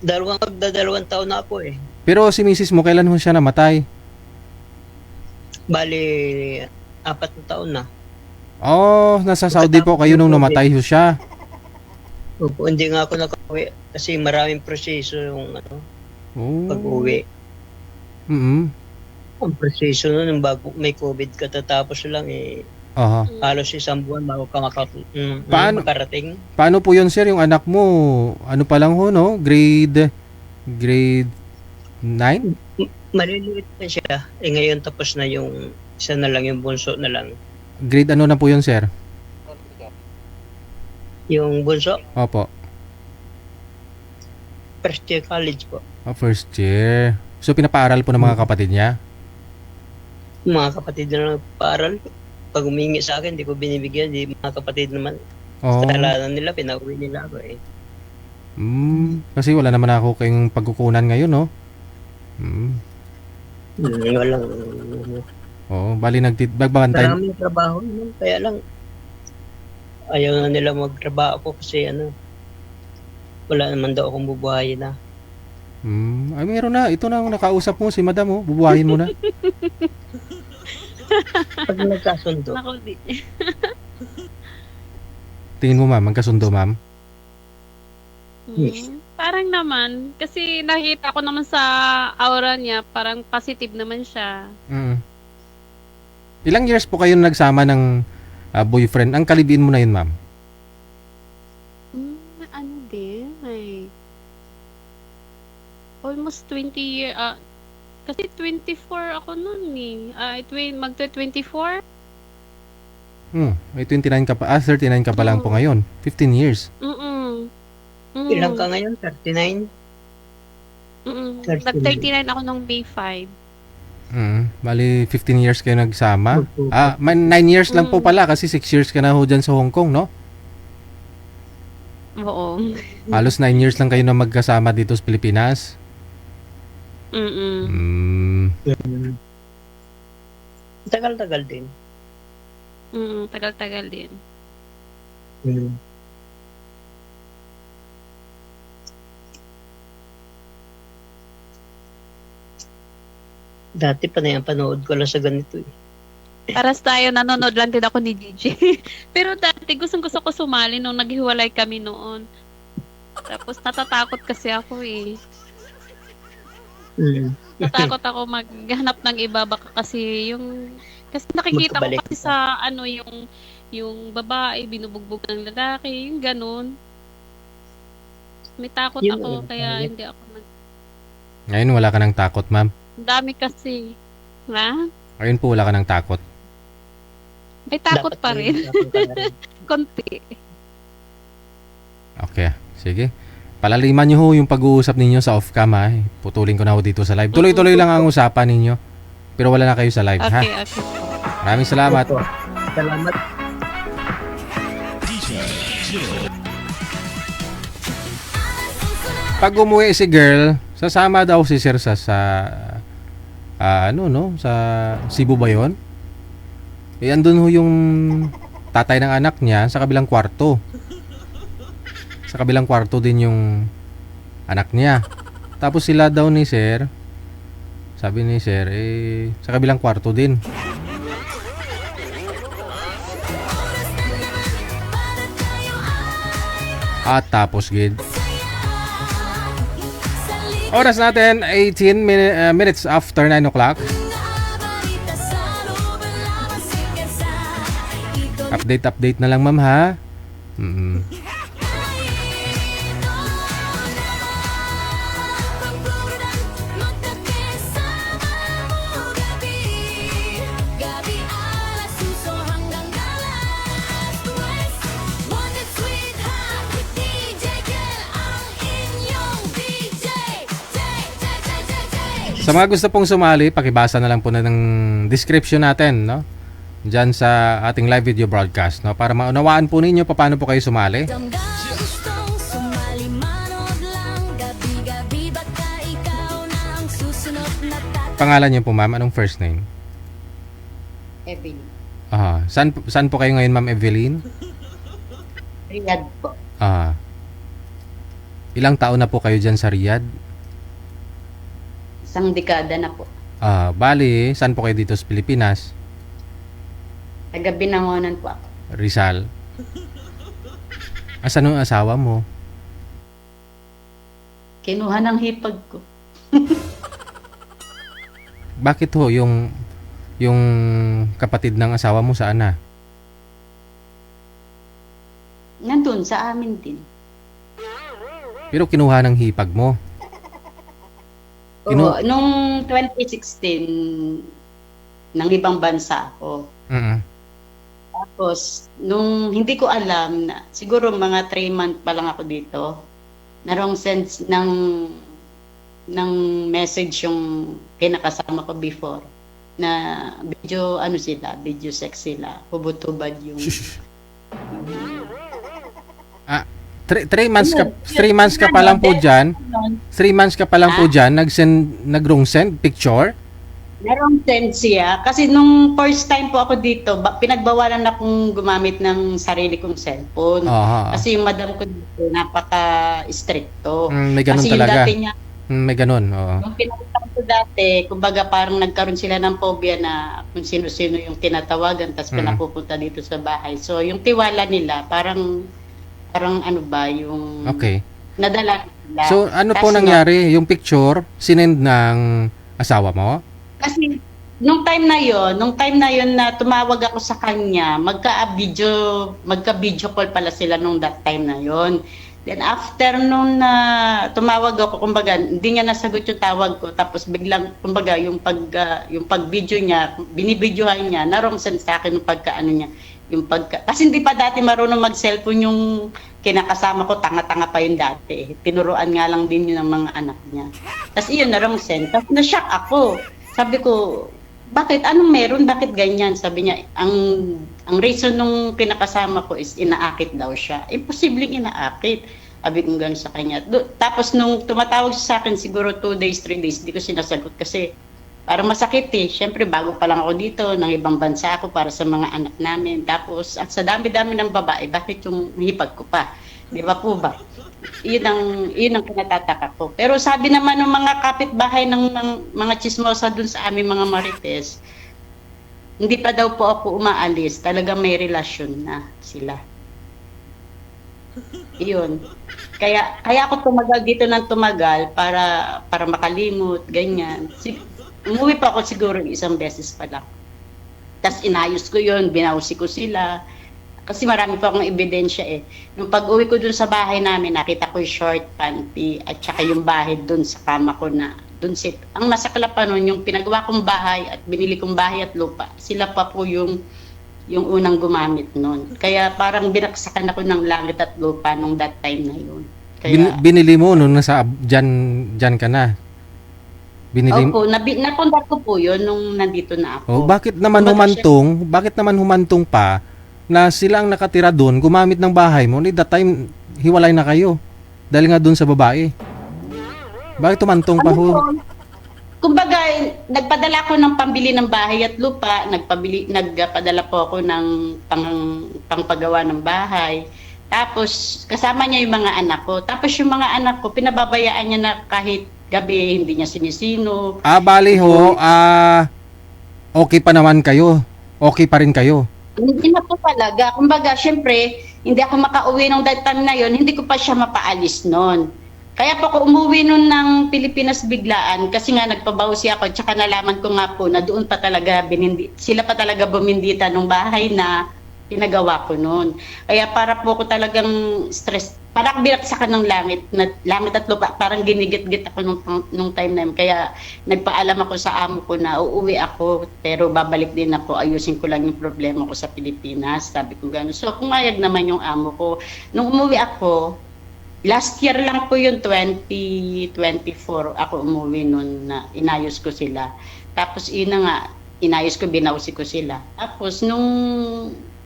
Magdadalawang taon na ako eh. Pero si misis mo, kailan ho siya namatay? Bali, 4 na taon na. Oh, nasa Saudi po kayo nung namatay ho siya. Opo, hindi nga ako nakauwi kasi maraming proseso yung Oh. pag-uwi. Mm-hmm. Ang proseso nun, bago may COVID katatapos lang Aha. halos isang buwan bago ka Paano? makarating. Paano po yun, sir? Yung anak mo, ano pa lang ho, no? Grade 9? Maliliit na siya. Ngayon tapos na yung isa na lang, yung bunso na lang. Grade ano na po yun, sir? Yung bunso, Opo. first year college po. Oh, first year. So, pinapaaral po ng mga kapatid niya? Mga kapatid na nagpaaral. Pag humingi sa akin, di ko binibigyan. Di mga kapatid naman. Oo. Kasalanan nila, pinauwi nila ako eh. Kasi wala naman ako kayong pagkukunan ngayon, no? Walang Oo, bali nagbabantay. maraming trabaho naman. Kaya lang, ayaw na nila magtrabaho ko kasi wala naman daw akong bubuhayin na. Ay, meron na. Ito na ang nakausap mo, si madam, oh. Bubuhayin mo na. Pag nagkasundo, Nako, di. Tingin mo, ma'am, magkasundo, ma'am? Parang naman, kasi nakita ko naman sa aura niya, parang positive naman siya. Ilang years po kayo nagsama ng boyfriend? Ang kalibiin mo na yun, ma'am? Ano din, almost 20 years, kasi 24 ako noon eh. Magta-24? May 29 ka pa. 39 ka pa lang po ngayon. 15 years. ilang ka ngayon? 39? Nag-39 ako nung May 5. Bali, 15 years kayo nagsama. 9 years lang po pala kasi 6 years ka na ho dyan sa Hong Kong, no? Oo. Halos 9 years lang kayo na magkasama dito sa Pilipinas. Tagal-tagal din. Tagal-tagal din. Dati pa na yung panood ko lang sa ganito eh. Paras tayo, nanonood lang din ako ni DJ. Pero dati, gustong-gusto ko sumali nung naghiwalay kami noon. Tapos natatakot kasi ako eh. Natakot ako maghanap ng iba baka kasi nakikita ko Magkabalik kasi sa yung babae binubugbog ng lalaki, yung ganun. May takot Yun, ako kaya hindi ako Ngayon wala ka ng takot, ma'am. Ang dami kasi. Ha? Ngayon po wala ka ng takot. May takot Dapat pa rin. Konti. Okay, sige. Palaliman nyo ho yung pag-uusap ninyo sa off-cam, ha. Putulin ko na ho dito sa live. Tuloy-tuloy lang ang usapan ninyo. Pero wala na kayo sa live, ha? Okay. Maraming salamat. Opo. Salamat. Pag umuwi si girl, sasama daw si sir sa sa Cebu ba yun? andun ho yung tatay ng anak niya sa kabilang kwarto. Sa kabilang kwarto din yung anak niya. Tapos sila daw ni sir, sabi ni sir, sa kabilang kwarto din. At tapos gid. Oras natin, 18 minutes after 9 o'clock. Update na lang, ma'am, ha? Sa mga gusto pong sumali, pakibasa na lang po na ng description natin, no? Diyan sa ating live video broadcast, no? Para maunawaan po ninyo paano po kayo sumali. Gustong sumali, manood lang. Gabi-gabi baka ikaw na ang susunod na Pangalan niyo po, ma'am, anong first name? Evelyn. Saan po kayo ngayon, ma'am Evelyn? Riyadh po. Ilang taon na po kayo diyan sa Riyadh? Isang dekada na po. Bali, saan po kayo dito sa Pilipinas? Taga-Binangonan po ako. Rizal. Asan ang asawa mo? Kinuha ng hipag ko. Bakit ho yung kapatid ng asawa mo saan na? Nandun sa amin din. Pero kinuha ng hipag mo. Oo, nung 2016, nang ibang bansa ako. Tapos, nung hindi ko alam na, siguro mga 3 months pa lang ako dito, narong sense ng message yung kinakasama ko before, na video sex sila, hubot-hubad yung... 3 months ka pa lang po diyan. 3 months ka pa lang po diyan, nag-wrong send picture. Merong send siya kasi nung first time po ako dito, pinagbawalan akong gumamit ng sarili kong cellphone. Kasi yung madam ko dito napaka-stricto. May ganun kasi talaga. Yung dati niya, may ganun, oo. yung pinakita ko dati, kumbaga parang nagkaroon sila ng phobia na kung sino-sino yung tinatawagan tapos pinapupunta dito sa bahay. So yung tiwala nila parang yung Okay. nadala nila. So ano po Kasi nangyari? Yung picture sinend ng asawa mo? Kasi nung time na yon na tumawag ako sa kanya, magka-video call pala sila nung that time na yon. Then after nung na tumawag ako, kumbaga hindi niya nasagot yung tawag ko, tapos biglang kumbaga yung pag-video niya, binibidyohan niya, narong send sa akin yung pagkaano niya. Kasi hindi pa dati marunong mag-cellphone yung kinakasama ko, tanga-tanga pa yun dati. Tinuruan nga lang din yun ng mga anak niya. Tapos iyon, narong send. Tapos na-shock ako. Sabi ko, bakit? Anong meron? Bakit ganyan? Sabi niya, ang reason nung kinakasama ko is inaakit daw siya. Imposibleng inaakit. Sabi ko gano'n sa kanya. Tapos nung tumatawag siya sa akin, siguro 2 days, 3 days, hindi ko sinasagot kasi parang masakit eh. Siyempre, bago pa lang ako dito, ng ibang bansa ako para sa mga anak namin. Tapos, at sa dami-dami ng babae, bakit yung hipag ko pa? Di ba po ba? Yun ang kinatataka ko. Pero sabi naman ng mga kapitbahay ng mga chismosa dun sa aming mga marites, hindi pa daw po ako umaalis. Talagang may relasyon na sila. Iyon. Kaya ako tumagal dito ng tumagal para makalimot, ganyan. Umuwi pa ako siguro 1 beses pa lang. Tapos inayos ko yun, binawsi ko sila. Kasi marami pa akong ebidensya eh. Nung pag-uwi ko dun sa bahay namin, nakita ko yung short panty at saka yung bahay dun sa kama ko na dun ang masaklap pa nun, yung pinagawa kong bahay at binili kong bahay at lupa, sila pa po yung unang gumamit nun. Kaya parang binaksakan ako ng langit at lupa nung that time na yun. Kaya, binili mo nung nasa dyan ka na? Opo, napundar ko po yun nung nandito na ako. Bakit naman humantong pa na sila ang nakatira doon, gumamit ng bahay mo, that time hiwalay na kayo dahil nga doon sa babae? Bakit humantong pa ho? kumbaga, nagpadala ko ng pambili ng bahay at lupa, nagpadala po ako ng pangpagawa ng bahay. Tapos, kasama niya yung mga anak ko. Tapos yung mga anak ko, pinababayaan niya na kahit gabi, hindi niya sinisino. Bali ho, okay pa naman kayo. Okay pa rin kayo. Hindi na po talaga. Kumbaga, syempre, hindi ako makauwi nung that time na yun, hindi ko pa siya mapaalis noon. Kaya po ako umuwi nun ng Pilipinas biglaan kasi nga nagpabawsi ako tsaka nalaman ko nga po na doon pa talaga sila pa talaga bumindita ng bahay na pinagawa ko noon. Kaya para po ako talagang stress, parang binaksakan ng langit at lupa, parang ginigit-git ako nung time na yun. Kaya nagpaalam ako sa amo ko na uuwi ako pero babalik din ako, ayusin ko lang yung problema ko sa Pilipinas. Sabi ko gano'n. So pumayag naman yung amo ko. Nung umuwi ako, last year lang po yung 2024 ako umuwi noon na inayos ko sila. Tapos inayos ko, binausi ko sila. Tapos nung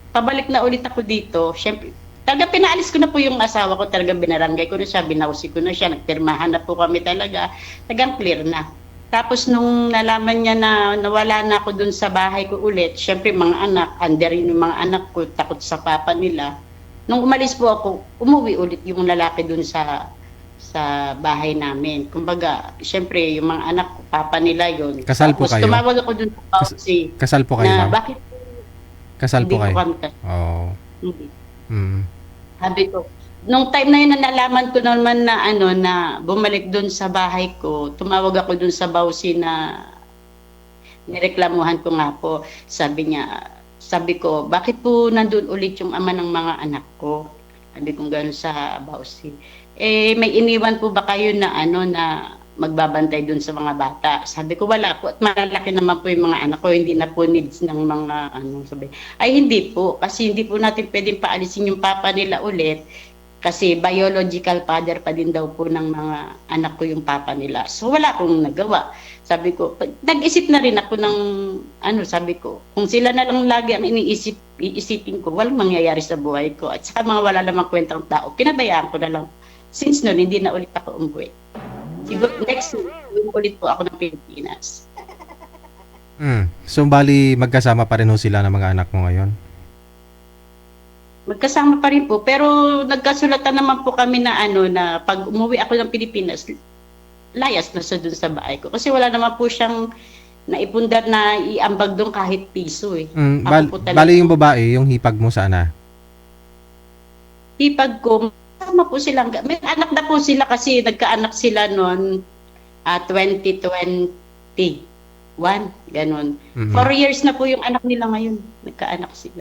pabalik na ulit ako dito, syempre, talaga pinaalis ko na po yung asawa ko, talaga binarangay ko na siya, binausi ko na siya, nagpirmahan na po kami talaga, talagang clear na. Tapos nung nalaman niya na nawala na ako dun sa bahay ko ulit, syempre mga anak, under yung mga anak ko, takot sa papa nila. Nung umalis po ako, umuwi ulit yung lalaki dun sa bahay namin. Kumbaga, syempre, yung mga anak ko, papa nila yun. Kasal po Tapos, kayo? tumawag ako dun sa Pausi. Kasal po kayo, Na, ma'am? bakit? Kasal po Hindi kayo? ko kami kasal. Oo. Hindi. Mm. Sabi ko, nung time na yun na nalaman ko naman na na bumalik dun sa bahay ko, tumawag ako dun sa Bausi na nireklamuhan ko nga po. Sabi ko, bakit po nandun ulit yung ama ng mga anak ko? Sabi ko gano'n sa Bausi. May iniwan po ba kayo na na magbabantay dun sa mga bata? Sabi ko, wala po. At malalaki naman po yung mga anak ko, hindi na po needs ng mga sabi. Ay, hindi po. Kasi hindi po natin pwedeng paalisin yung papa nila ulit. Kasi biological father pa din daw po ng mga anak ko yung papa nila. So, wala akong nagawa. Sabi ko, nag-isip na rin ako ng, sabi ko, kung sila na lang lagi ang iisipin ko, walang mangyayari sa buhay ko. At saka mga wala namang kwentang tao, pinabayaan ko na lang. Since noon, hindi na ulit ako umuwi. Siguro, next week, ulit po ako ng Pilipinas. So, bali, magkasama pa rin ho sila ng mga anak mo ngayon? Magkasama pa rin po, pero nagkasulatan naman po kami na na pag umuwi ako ng Pilipinas, layas na sa dun sa bahay ko. Kasi wala naman po siyang naipundar na iambag doon kahit piso eh. Bali yung babae, yung hipag mo sana? Hipag ko, kasama po silang, may anak na po sila kasi nagkaanak sila noon 2021, ganon. 4 years na po yung anak nila ngayon, nagkaanak sila.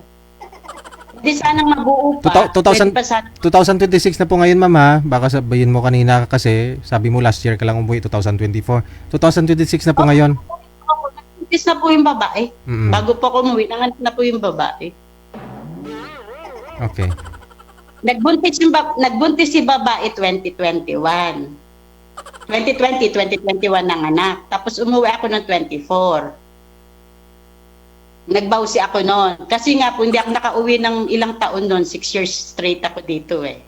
Hindi sanang mabuo pa. 2026 na po ngayon, ma'am, ha? Baka sabihin mo kanina kasi sabi mo last year ka lang umuwi, 2024. 2026 na po ngayon. Nag-buntis na po yung babae. Bago po ako umuwi, nanganak na po yung babae. Okay. Nagbuntis si babae 2021. 2021 nanganak. Tapos umuwi ako ng 24. Nagbawsi ako noon. Kasi nga po, hindi ako nakauwi ng ilang taon noon. 6 years straight ako dito eh.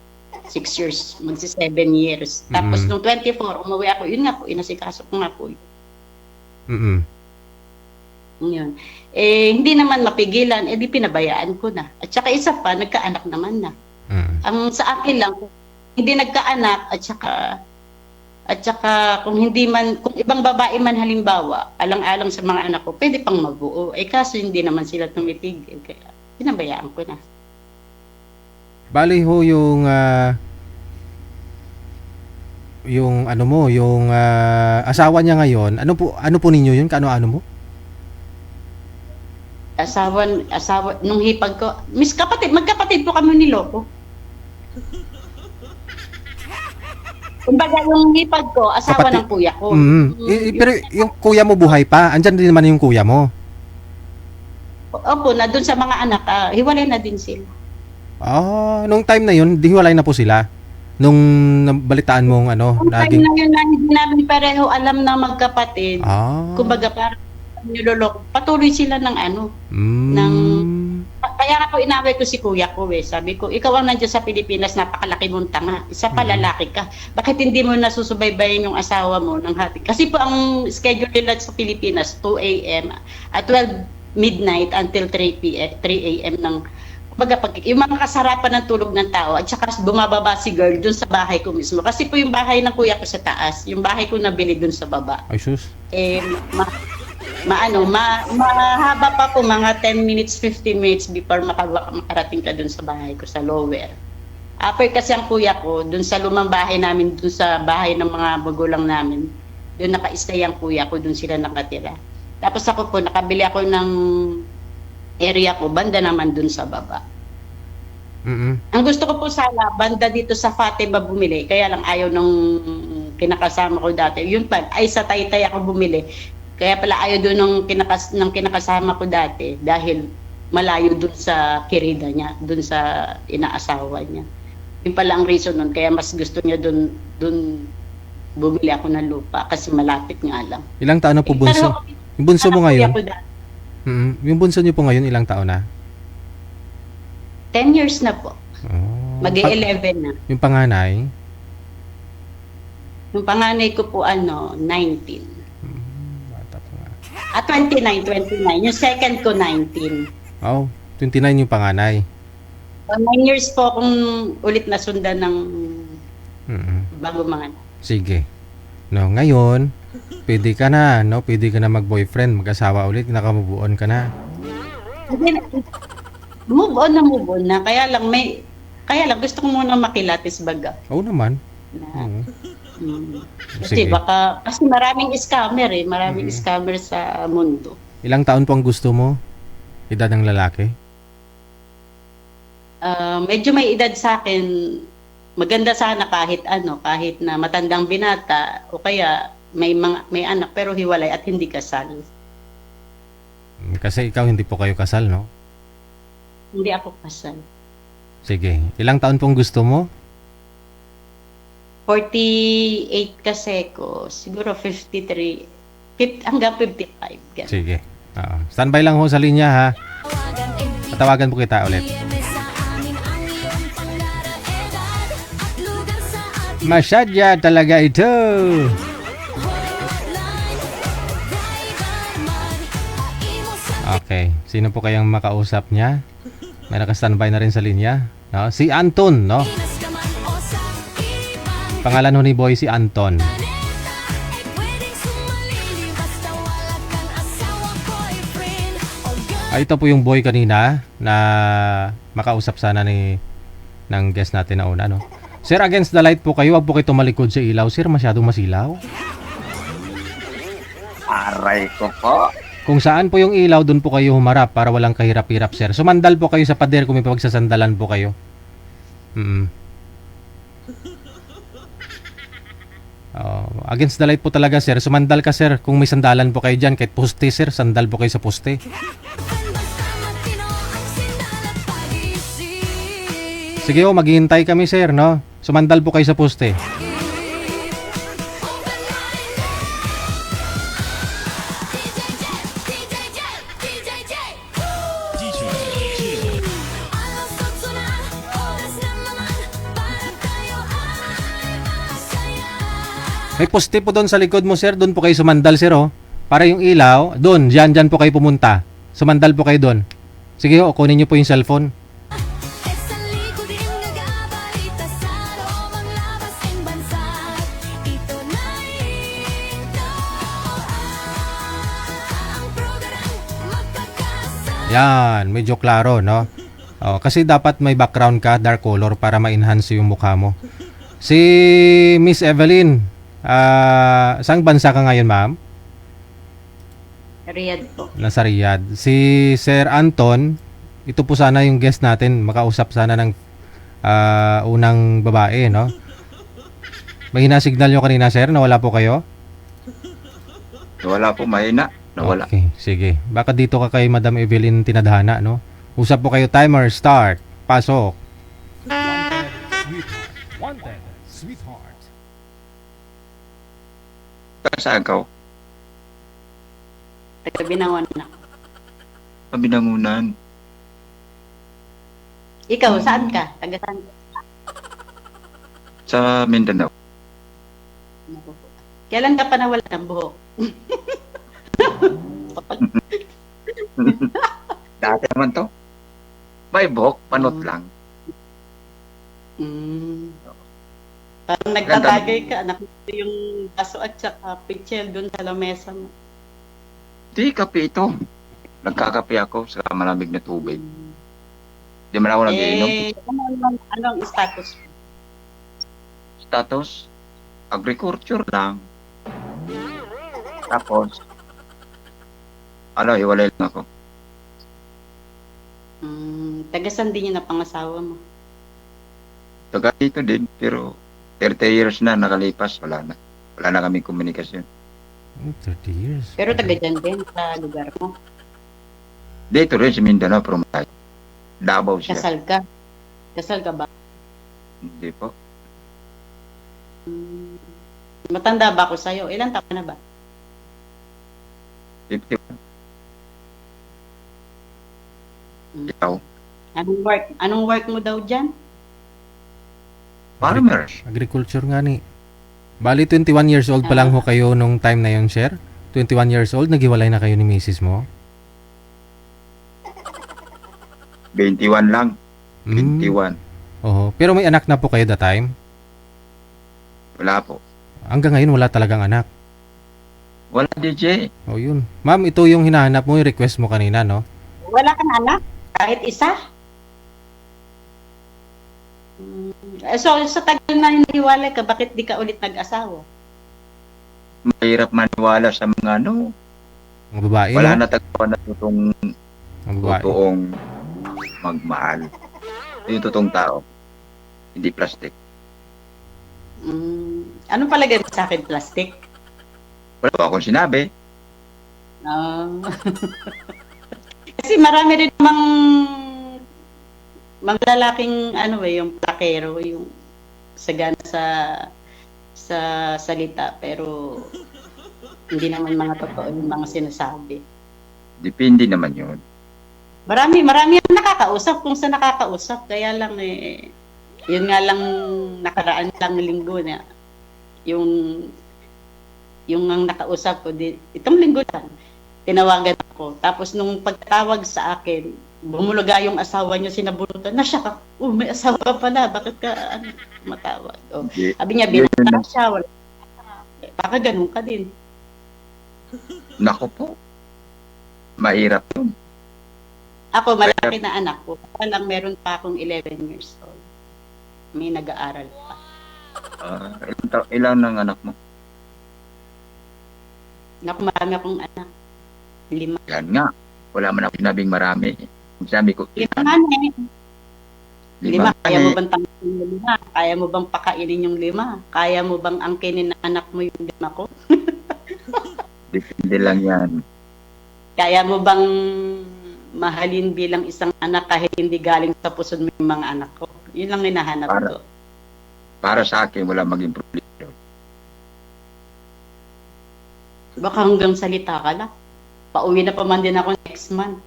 6 years, magsi 7 years. Tapos nung 24, umuwi ako. Yun nga po, inasikaso ko nga po. Yun. Hindi naman mapigilan. Di pinabayaan ko na. At saka isa pa, nagkaanak naman na. Ang sa akin lang, hindi nagkaanak at saka kung ibang babae man halimbawa, alang-alang sa mga anak ko, pwede pang mabuo. Kaso hindi naman sila tumitigil. Kaya pinabayaan ko na. Bali ho yung asawa niya ngayon, ano po ninyo yun? Kaano mo? Asawa, nung hipag ko, magkapatid po kami ni Loco. Kumbaga yung hipag ko, asawa ng kuya ko. Pero yung kuya mo buhay pa? Andyan din naman yung kuya mo? Opo, na dun sa mga anak, hiwalay na din sila. Nung time na yun, hiwalay na po sila? Nung balitaan mong Nung time na yun na hindi namin pareho alam na magkapatid. Kumbaga parang niloloko. Patuloy sila ng kaya nga po inaway ko si kuya ko eh. Sabi ko, ikaw ang nandiyan sa Pilipinas, napakalaki mong tanga. Isa pa lalaki ka. Bakit hindi mo nasusubaybayan yung asawa mo ng hati? Kasi po ang schedule nila sa Pilipinas, 2 a.m. at 12 midnight until 3 a.m. ng kumbaga, yung mga kasarapan ng tulog ng tao at saka bumababa si girl dun sa bahay ko mismo. Kasi po yung bahay ng kuya ko sa taas, yung bahay ko nabili dun sa baba. Ay, sus. Mahaba pa po, mga 10 minutes, 15 minutes before makarating ka dun sa bahay ko sa lower. After kasi ang kuya ko, dun sa lumang bahay namin, dun sa bahay ng mga magulang namin, dun naka-stay ang kuya ko, dun sila nakatira. Tapos ako po, nakabili ako ng area ko, banda naman dun sa baba. Ang gusto ko po sana, banda dito sa Fatima bumili, kaya lang ayaw nung kinakasama ko dati. Yun pa, ay sa Taytay ako bumili. Kaya pala ayaw doon ng kinakasama ko dati dahil malayo dun sa kirida niya, dun sa inaasawa niya. Yun pala ang reason nun, kaya mas gusto niya dun bumili ako ng lupa kasi malapit nga lang. Ilang taon na po bunso? Yung bunso mo ngayon? Yung bunso niyo po ngayon, ilang taon na? 10 years na po. Oh. Mag-11 na. Yung panganay? Yung panganay ko po 19. Bata pa nga. 29. Yung second ko 19. Oh, 29 yung panganay. So, 9 years po akong ulit nasundan ng bago mga. Sige. No, ngayon, pwede ka na, no? Pwede ka na mag-boyfriend, mag-asawa ulit, naka-move on ka na. Move on na. Kaya lang gusto ko muna makilatis baga. Oo naman. Na, Sige. kasi maraming scammer maraming scammer sa mundo. Ilang taon po ang gusto mo? Edad ng lalaki? Medyo may edad sa akin. Maganda sana kahit na matandang binata o kaya may anak pero hiwalay at hindi kasal. Kasi ikaw hindi po kayo kasal, no? Hindi ako kasal. Sige. Ilang taon pong gusto mo? 48 kasi ko. Siguro 53. Hanggang 55. Ganun. Sige. Standby lang ho sa linya, ha? Patawagan po kita ulit. Masyadya talaga ito. Okay. Sino po kayang makausap niya? May naka-standby na rin sa linya. No? Si Anton, no? Pangalan ho ni boy si Anton. Ito po yung boy kanina na makausap sana ng guest natin na una, no? Sir, against the light po kayo. Huwag po kayo tumalikod sa ilaw. Sir, masyadong masilaw. Aray ko po. Kung saan po yung ilaw, dun po kayo humarap para walang kahirap-hirap, sir. Sumandal po kayo sa pader kung may pagsasandalan po kayo. Against the light po talaga, sir. Sumandal ka, sir. Kung may sandalan po kayo dyan, kahit poste, sir, sandal po kayo sa poste. Sige ho, maghihintay kami, sir, no? Sumandal po kayo sa poste. May poste po doon sa likod mo, sir. Doon po kayo sumandal, sir, oh. Para yung ilaw, doon, dyan po kayo pumunta. Sumandal po kayo doon. Sige ho, kunin niyo po yung cellphone. Yan, medyo klaro, no? Kasi dapat may background ka, dark color, para ma-enhance yung mukha mo. Si Miss Evelyn, saang bansa ka ngayon, ma'am? Riyadh po. Nasa Riyadh. Si Sir Anton, ito po sana yung guest natin, makausap sana ng unang babae, no? May hina-signal nyo kanina, sir, na wala po kayo? Wala po, mahina. Nawala. Okay, sige. Baka dito ka kay Madam Evelyn tinadhana, no? Usap po kayo, timer, start, pasok. Wanted, sweetheart. Kasagaw. Binangon na. Binangunan. Ikaw, saan ka? Taga saan ka? Sa Mindanao. Kailan ka pa nawala ng buhok? Dati naman to. May buhok, panot lang. Mm. Parang nagtatagay ka. Nakita yung baso at saka pichel doon sa lamesa mo. Di, kape ito. Nagkakape ako sa malamig na tubig. Di man ako nagiinom. Anong status mo? Status, agriculture lang. Tapos, hiwalay lang ako. Tagasan din yun na pangasawa mo. Taga dito din, pero 30 years na nakalipas, wala na. Wala na kaming komunikasyon. 30 years. Pero taga dyan din sa lugar mo. Dito rin sa Mindanao, pero malayo. Davao siya. Kasal ka? Kasal ka ba? Hindi po. Matanda ba ako sa'yo? Ilan taon ka na ba? 51. Ikaw? Anong work mo daw dyan? Farmer. Agriculture nga ni. Bali, 21 years old pa lang ho kayo nung time na yon, sir? 21 years old, naghiwalay na kayo ni misis mo? 21 lang. Mm. 21. Oo. Pero may anak na po kayo that time? Wala po. Hanggang ngayon, wala talagang anak. Wala, DJ. O yun. Ma'am, ito yung hinahanap mo, yung request mo kanina, no? Wala kang anak? Kahit isa? So, sa tagal na hiniwalay ka, bakit di ka ulit nag-asawa? Mahirap maniwala sa mga Mga babae, wala no? na tagpuan na Mga babae. totoong magmahal. Yung totoong tao. Hindi plastic. Anong palagay mo sa akin, plastic? Wala pa akong sinabi. Kasi marami rin namang mga lalaking yung plakero, yung sagana sa salita, pero hindi naman mga totoo yung mga sinasabi. Depende naman yun. Marami ang nakakausap kung sa nakakausap, kaya lang yun nga lang nakaraan lang linggo na yung ang nakausap ko itong linggo lang tinawagan ako, tapos nung pagtawag sa akin bumulaga yung asawa niya, sinabunutan na siya. May asawa pala, bakit ka matawag? Sabi niya, binata siya, wala. Baka ganun ka din. Nako po. Mahirap yun. Ako, malaki na anak ko. Lang meron pa akong 11 years old. May nag-aaral pa. Ilan ng anak mo? Naku, marami akong anak. 5. Yan nga. Wala man ako sinabing marami. Sabi ko, 5 nga na eh. 5. Kaya mo eh. bang tanggalin yung 5? Kaya mo bang pakainin yung 5? Kaya mo bang angkinin na anak mo yung 5 ko? Depende lang yan. Kaya mo bang mahalin bilang isang anak kahit hindi galing sa puso mo yung mga anak ko? Yun lang hinahanap ko. Para sa akin, wala maging problema. Baka hanggang salita ka lang. Pauwi na pa man din ako next month.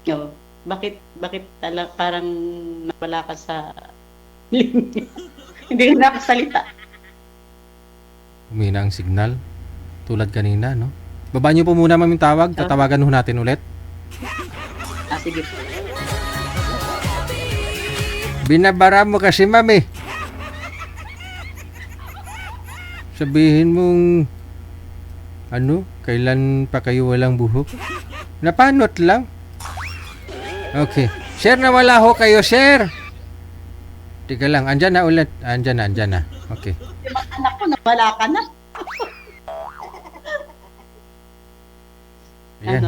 Oh, bakit parang nawala ka sa linya? Hindi ka nakasalita. Humina ang signal. Tulad kanina, no? Baba niyo po muna, ma'am, yung tawag. Tatawagan ho natin ulit. Sige po. Binabara mo kasi, ma'am, eh. Sabihin mong kailan pa kayo walang buhok? Napanot lang. Okay. Share na wala ho kayo, share. Tika lang, andyan na ulit. Andyan na. Okay. Yung mga anak ko, nawala ka na. Ayan.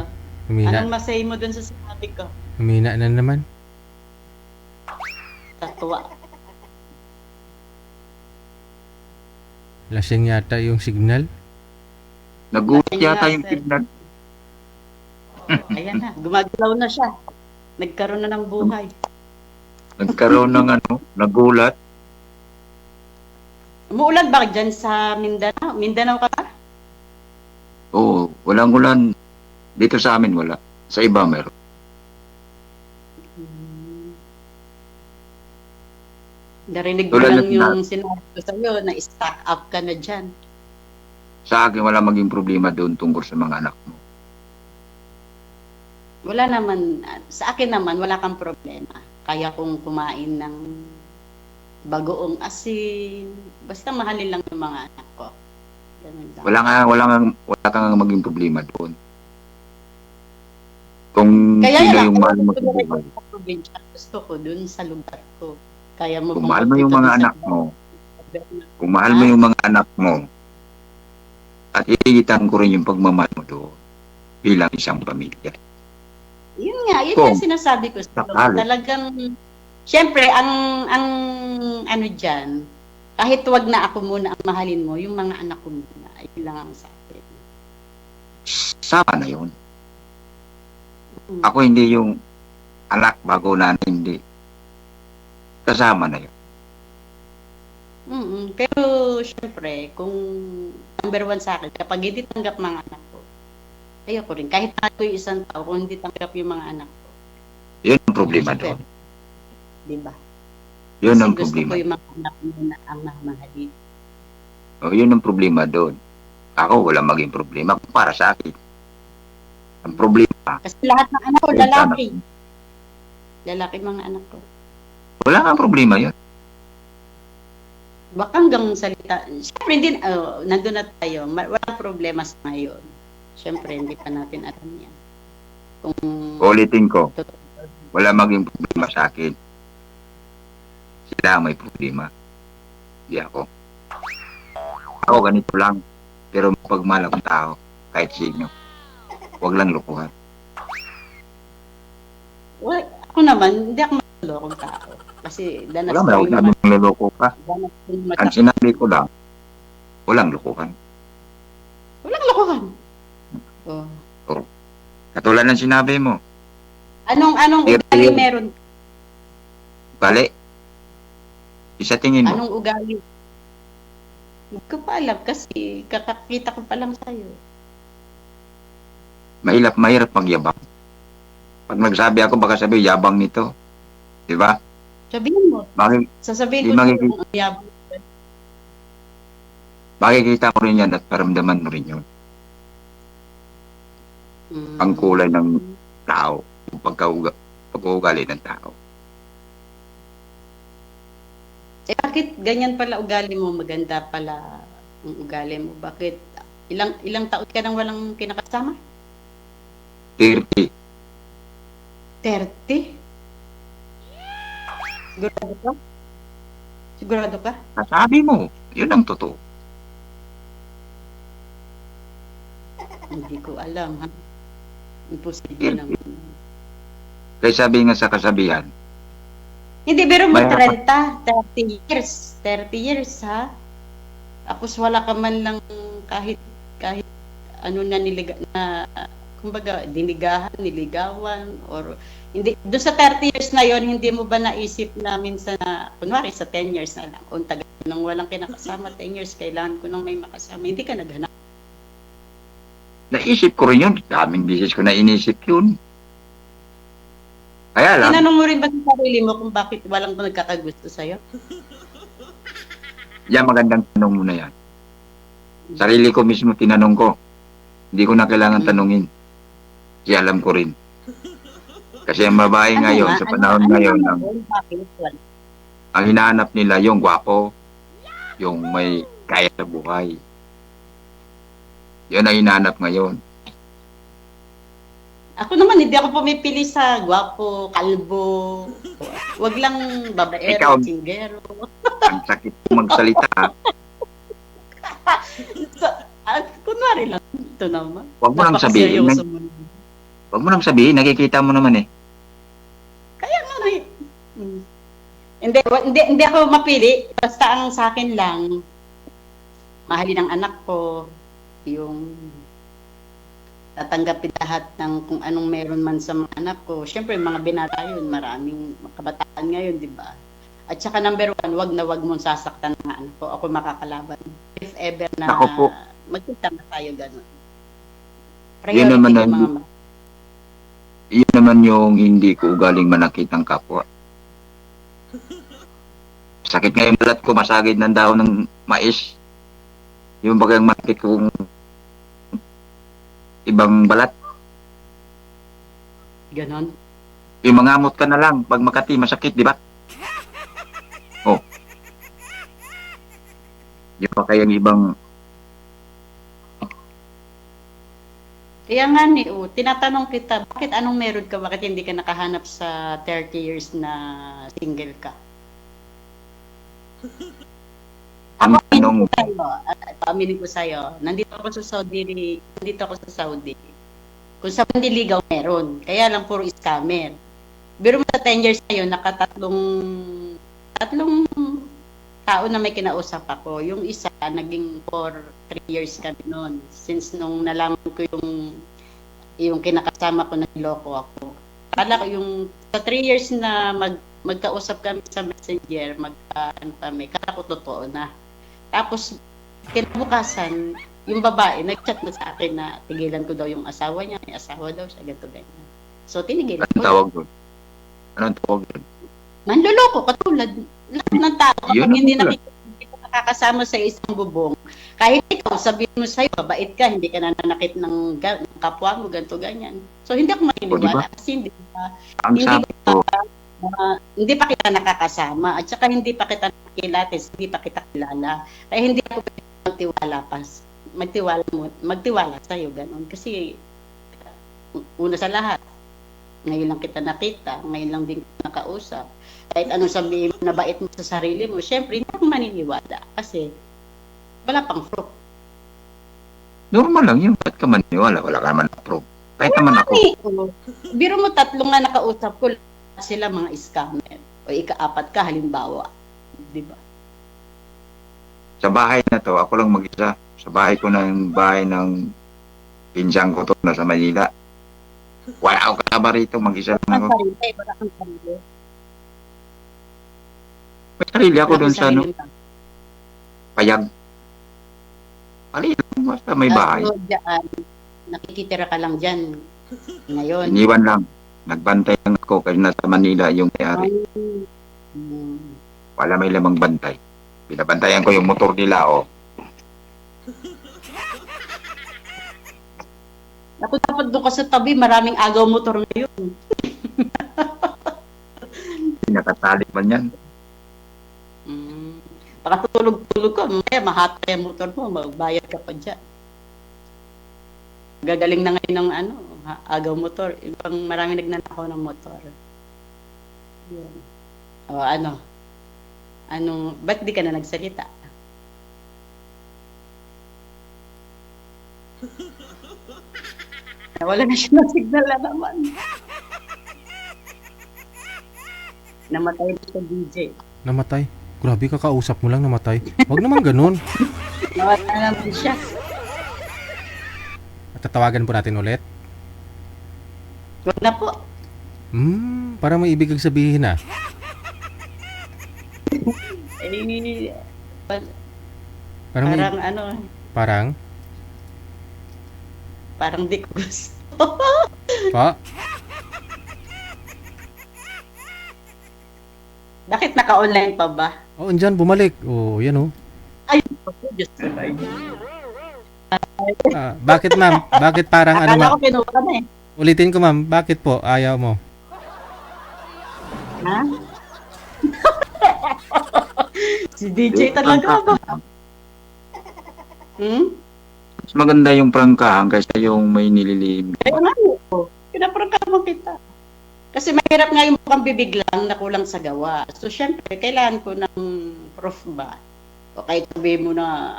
Humina. Anong masay mo dun sa sinabi ko? Humina na naman. Tatuwa. Lasing yata yung signal. Nagulat yata yung signal. Ayan na, gumagalaw na siya. Nagkaroon na ng buhay. Nagkaroon ng nagulat. Umuulan ba dyan sa Mindanao? Mindanao ka ba? Oo, Walang ulan. Dito sa amin wala. Sa iba meron. Narinig ko Tulad lang ng yung sinabi ko sa'yo na stock up ka na dyan. Sa akin wala maging problema doon tungkol sa mga anak mo. Wala naman, sa akin naman, wala kang problema. Kaya kong kumain ng bagoong asin. Basta mahalin lang yung mga anak ko. Ganun lang. Wala kang maging problema doon. Kung Kaya sino lang, yung mahal mo sa gusto ko buhay. sa probinsya, gusto ko dun sa lugar ko. Kaya mo Kung mahal mo yung mga anak mo, kung mahal mo yung mga anak mo, at iigitan ko rin yung pagmamahal mo doon bilang isang pamilya. Yun nga, yun Kung yung sinasabi ko sa sakali. talagang, syempre, ang ano dyan, kahit wag na ako muna ang mahalin mo, yung mga anak ko muna, ayun lang ang sa akin. Sama na yun. Mm. Ako hindi yung anak bago na hindi. Kasama na yun. Pero, syempre, kung number one sa akin, kapag hindi tanggap mga anak ko, ayoko rin. Kahit ako yung isang tao, kung hindi tanggap yung mga anak ko, Yun ang problema doon. di ba? Yun ang Kasi gusto problema. ko yung mga anak mo na ang mamahalin. O, yun ang problema doon. Ako, wala maging problema para sa akin. Ang problema, Kasi lahat ng anak ko, Yung lalaki. Lalaki mga anak ko. wala kang problema yun. Baka hanggang salita. Siyempre, hindi, nandun na tayo. Walang problema sa ngayon. Siyempre, hindi pa natin alam yan. Kung Ulitin ko, wala maging problema sa akin. Sila ang may problema. Hindi ako. Ako ganito lang. Pero pagmahal akong tao, kahit sino. Huwag lang lukuhan. well, ako naman, hindi ako malolokong tao. Kasi danas Wala ko man ako yung sabi ng luloko ka. danas ko yung Ang sinabi ko lang, walang lukuhan. Walang lokohan. Oh. Katulad ng sinabi mo, Anong Yes, ugali yes. meron? bali, isa tingin mo, Anong ugali? Hindi ko pa alam kasi kakakita ko pa lang sa'yo. mahirap magyabang. Pag nagsabi ako, baka sabi, yabang nito. Di ba? Sabihin mo. Bakit Sasabihin Di ko makikita. yung yabang. makikita mo rin yan at paramdaman mo rin yun. Ang kulay ng tao, yung pag-uugali ng tao. Eh, bakit ganyan pala ugali mo? Maganda pala ang ugali mo. Bakit? Ilang taon ka nang walang kinakasama? 30. 30? Sigurado ka? Sigurado ka? Sabi mo, yun ang totoo. Hindi ko alam, ha? Imposible naman. Kaya sabi nga sa kasabihan, Hindi, pero mo May 30 years. 30 years, ha? Tapos wala ka man lang kahit ano na kumbaga, niligawan, or hindi, doon sa 30 years na yon hindi mo ba naisip na minsan na, kunwari sa 10 years na lang, kung tagal nang walang kinakasama, 10 years, kailangan ko nang may makasama, hindi ka naghanap. naisip ko rin yun. Daming bisis ko na inisip yun. Kaya lang, Tinanong mo rin ba sa sarili mo kung bakit walang nagkakagusto sa'yo? yan magandang tanong mo na yan. Sarili ko mismo tinanong ko. Hindi ko na kailangan tanungin. Kasi alam ko rin. Kasi ang babae ngayon, sa panahon ngayon, ang hinahanap nila yung gwapo, yung may kaya sa buhay. Yun ang hinahanap ngayon. Ako naman, hindi ako pumipili sa gwapo, kalbo, wag lang babaero, Ikaw. singgero. Ang sakit mo magsalita. So, kunwari lang, ito naman. Huwag mo nang sabihin. Napakaseryoso mo. Huwag mo nang sabihin, nakikita mo naman eh. Kaya nga na Hindi ako mapili. Basta ang sa akin lang, mahalin ang anak ko, yung tatanggapin lahat ng kung anong meron man sa mga anak ko. Siyempre, mga binata yun, maraming kabataan ngayon, di ba? At saka number one, wag na wag mong sasaktan ng anak ko. Ako makakalaban. If ever na Ako po. magkita na tayo gano'n. Yun naman Priority ang- yung mga bata. Yun naman yung hindi ko ugaling manakit ng kapwa. Sakit nga yung balat ko, masagid ng dahon ng mais. Yung bagang manakit kong ibang balat. Ganon. Yung mangamot ka na lang, pag Makati, masakit, di ba? Oh. Yung pa kayang ibang, Kaya nga tinatanong kita, bakit anong meron ka? Bakit hindi ka nakahanap sa 30 years na single ka? ang Ako, tanong, paaminin ko sa'yo, nandito ako sa Saudi. Kung sa manliligaw meron, kaya lang puro scammer. Pero sa 10 years na yun, tatlong tao na may kinausap ako. Yung isa, naging for 3 years kami noon. Since nung nalaman ko yung kinakasama ko, nagloko ako. Kala ko yung sa 3 years na magkausap kami sa Messenger, kala ko totoo na. Tapos, kinabukasan, yung babae, nag-chat na sa akin na tigilan ko daw yung asawa niya, may asawa daw siya, ganito ganyan. So, tinigilan anong ko. tawag doon? Anong tawag doon? Manloloko, katulad. Lahat ng tao, Yun kapag ang hindi wala. hindi ka nakakasama sa isang bubong, kahit ikaw, sabihin mo sa'yo, mabait ka, hindi ka nananakit ng kapwa mo, ganito, ganyan. So, hindi ako maniniwala kasi hindi Ang Hindi sabi ko, hindi pa kita nakakasama at saka hindi pa kita nakilates, hindi pa kita kilala. Kaya hindi ako magtiwala sa iyo ganun kasi una sa lahat ngayon lang kita nakita, ngayon lang din kita nakausap. Kahit anong sabihin mo na bait mo sa sarili mo, syempre hindi ako maniniwala kasi wala pang proof. normal lang yun. Ba't ka maniwala? Wala ka naman na-prove. Kahit naman ako. Biro mo tatlong nga nakausap ko, sila mga scammer. O ika-apat ka, halimbawa. Di ba? Sa bahay na to, ako lang mag-isa. Sa bahay ng pinsan ko to, nasa Manila. Wala ako kasama rito, mag-isa lang ako. Wala kang sarili. May sarili ako doon sa Sarili lang. payag. Pali lang, basta may bahay. So, dyan, nakikitira ka lang dyan. Ngayon. Iniwan lang. Nagbantay lang ako kasi nasa Manila yung may-ari. Hmm. Wala may lamang bantay. Binabantayan ko yung motor nila, oh. Ako dapat doon ka sa tabi, maraming agaw motor ngayon. Nakatali man yan. Baka tulog-tulog ka, maya mahatay ang motor mo, magbayad ka pa dyan. Gagaling na ngayon ng agaw motor. Ibang maraming nagnanakaw ng motor. Yun. O ba't di ka na nagsalita? Wala na siya ng signal na naman. Namatay na sa DJ. Namatay. Grabe, kakausap mo lang namatay. Huwag naman ganun. Nawala na naman siya. At tatawagan po natin ulit. Huwag na po. Parang may ibig kang sabihin ah. Parang may, Parang parang parang di ko gusto. pa. Bakit naka-online pa ba? Oh, andyan bumalik. Oh, yan oh. Ay, Diyos ko. Bakit ma'am? Bakit parang ano Akala ma'am? ko kinuha ka na eh. Ulitin ko ma'am, bakit po ayaw mo? Ha? Si DJ talaga ba? Mas maganda yung prangkahan kaysa yung may nililihim. Kaya nga po. Pinaprangka mo kita. Kasi mahirap nga yung mukhang bibig lang na kulang sa gawa. So, syempre, kailangan ko ng proof ba? O kahit sabihin mo na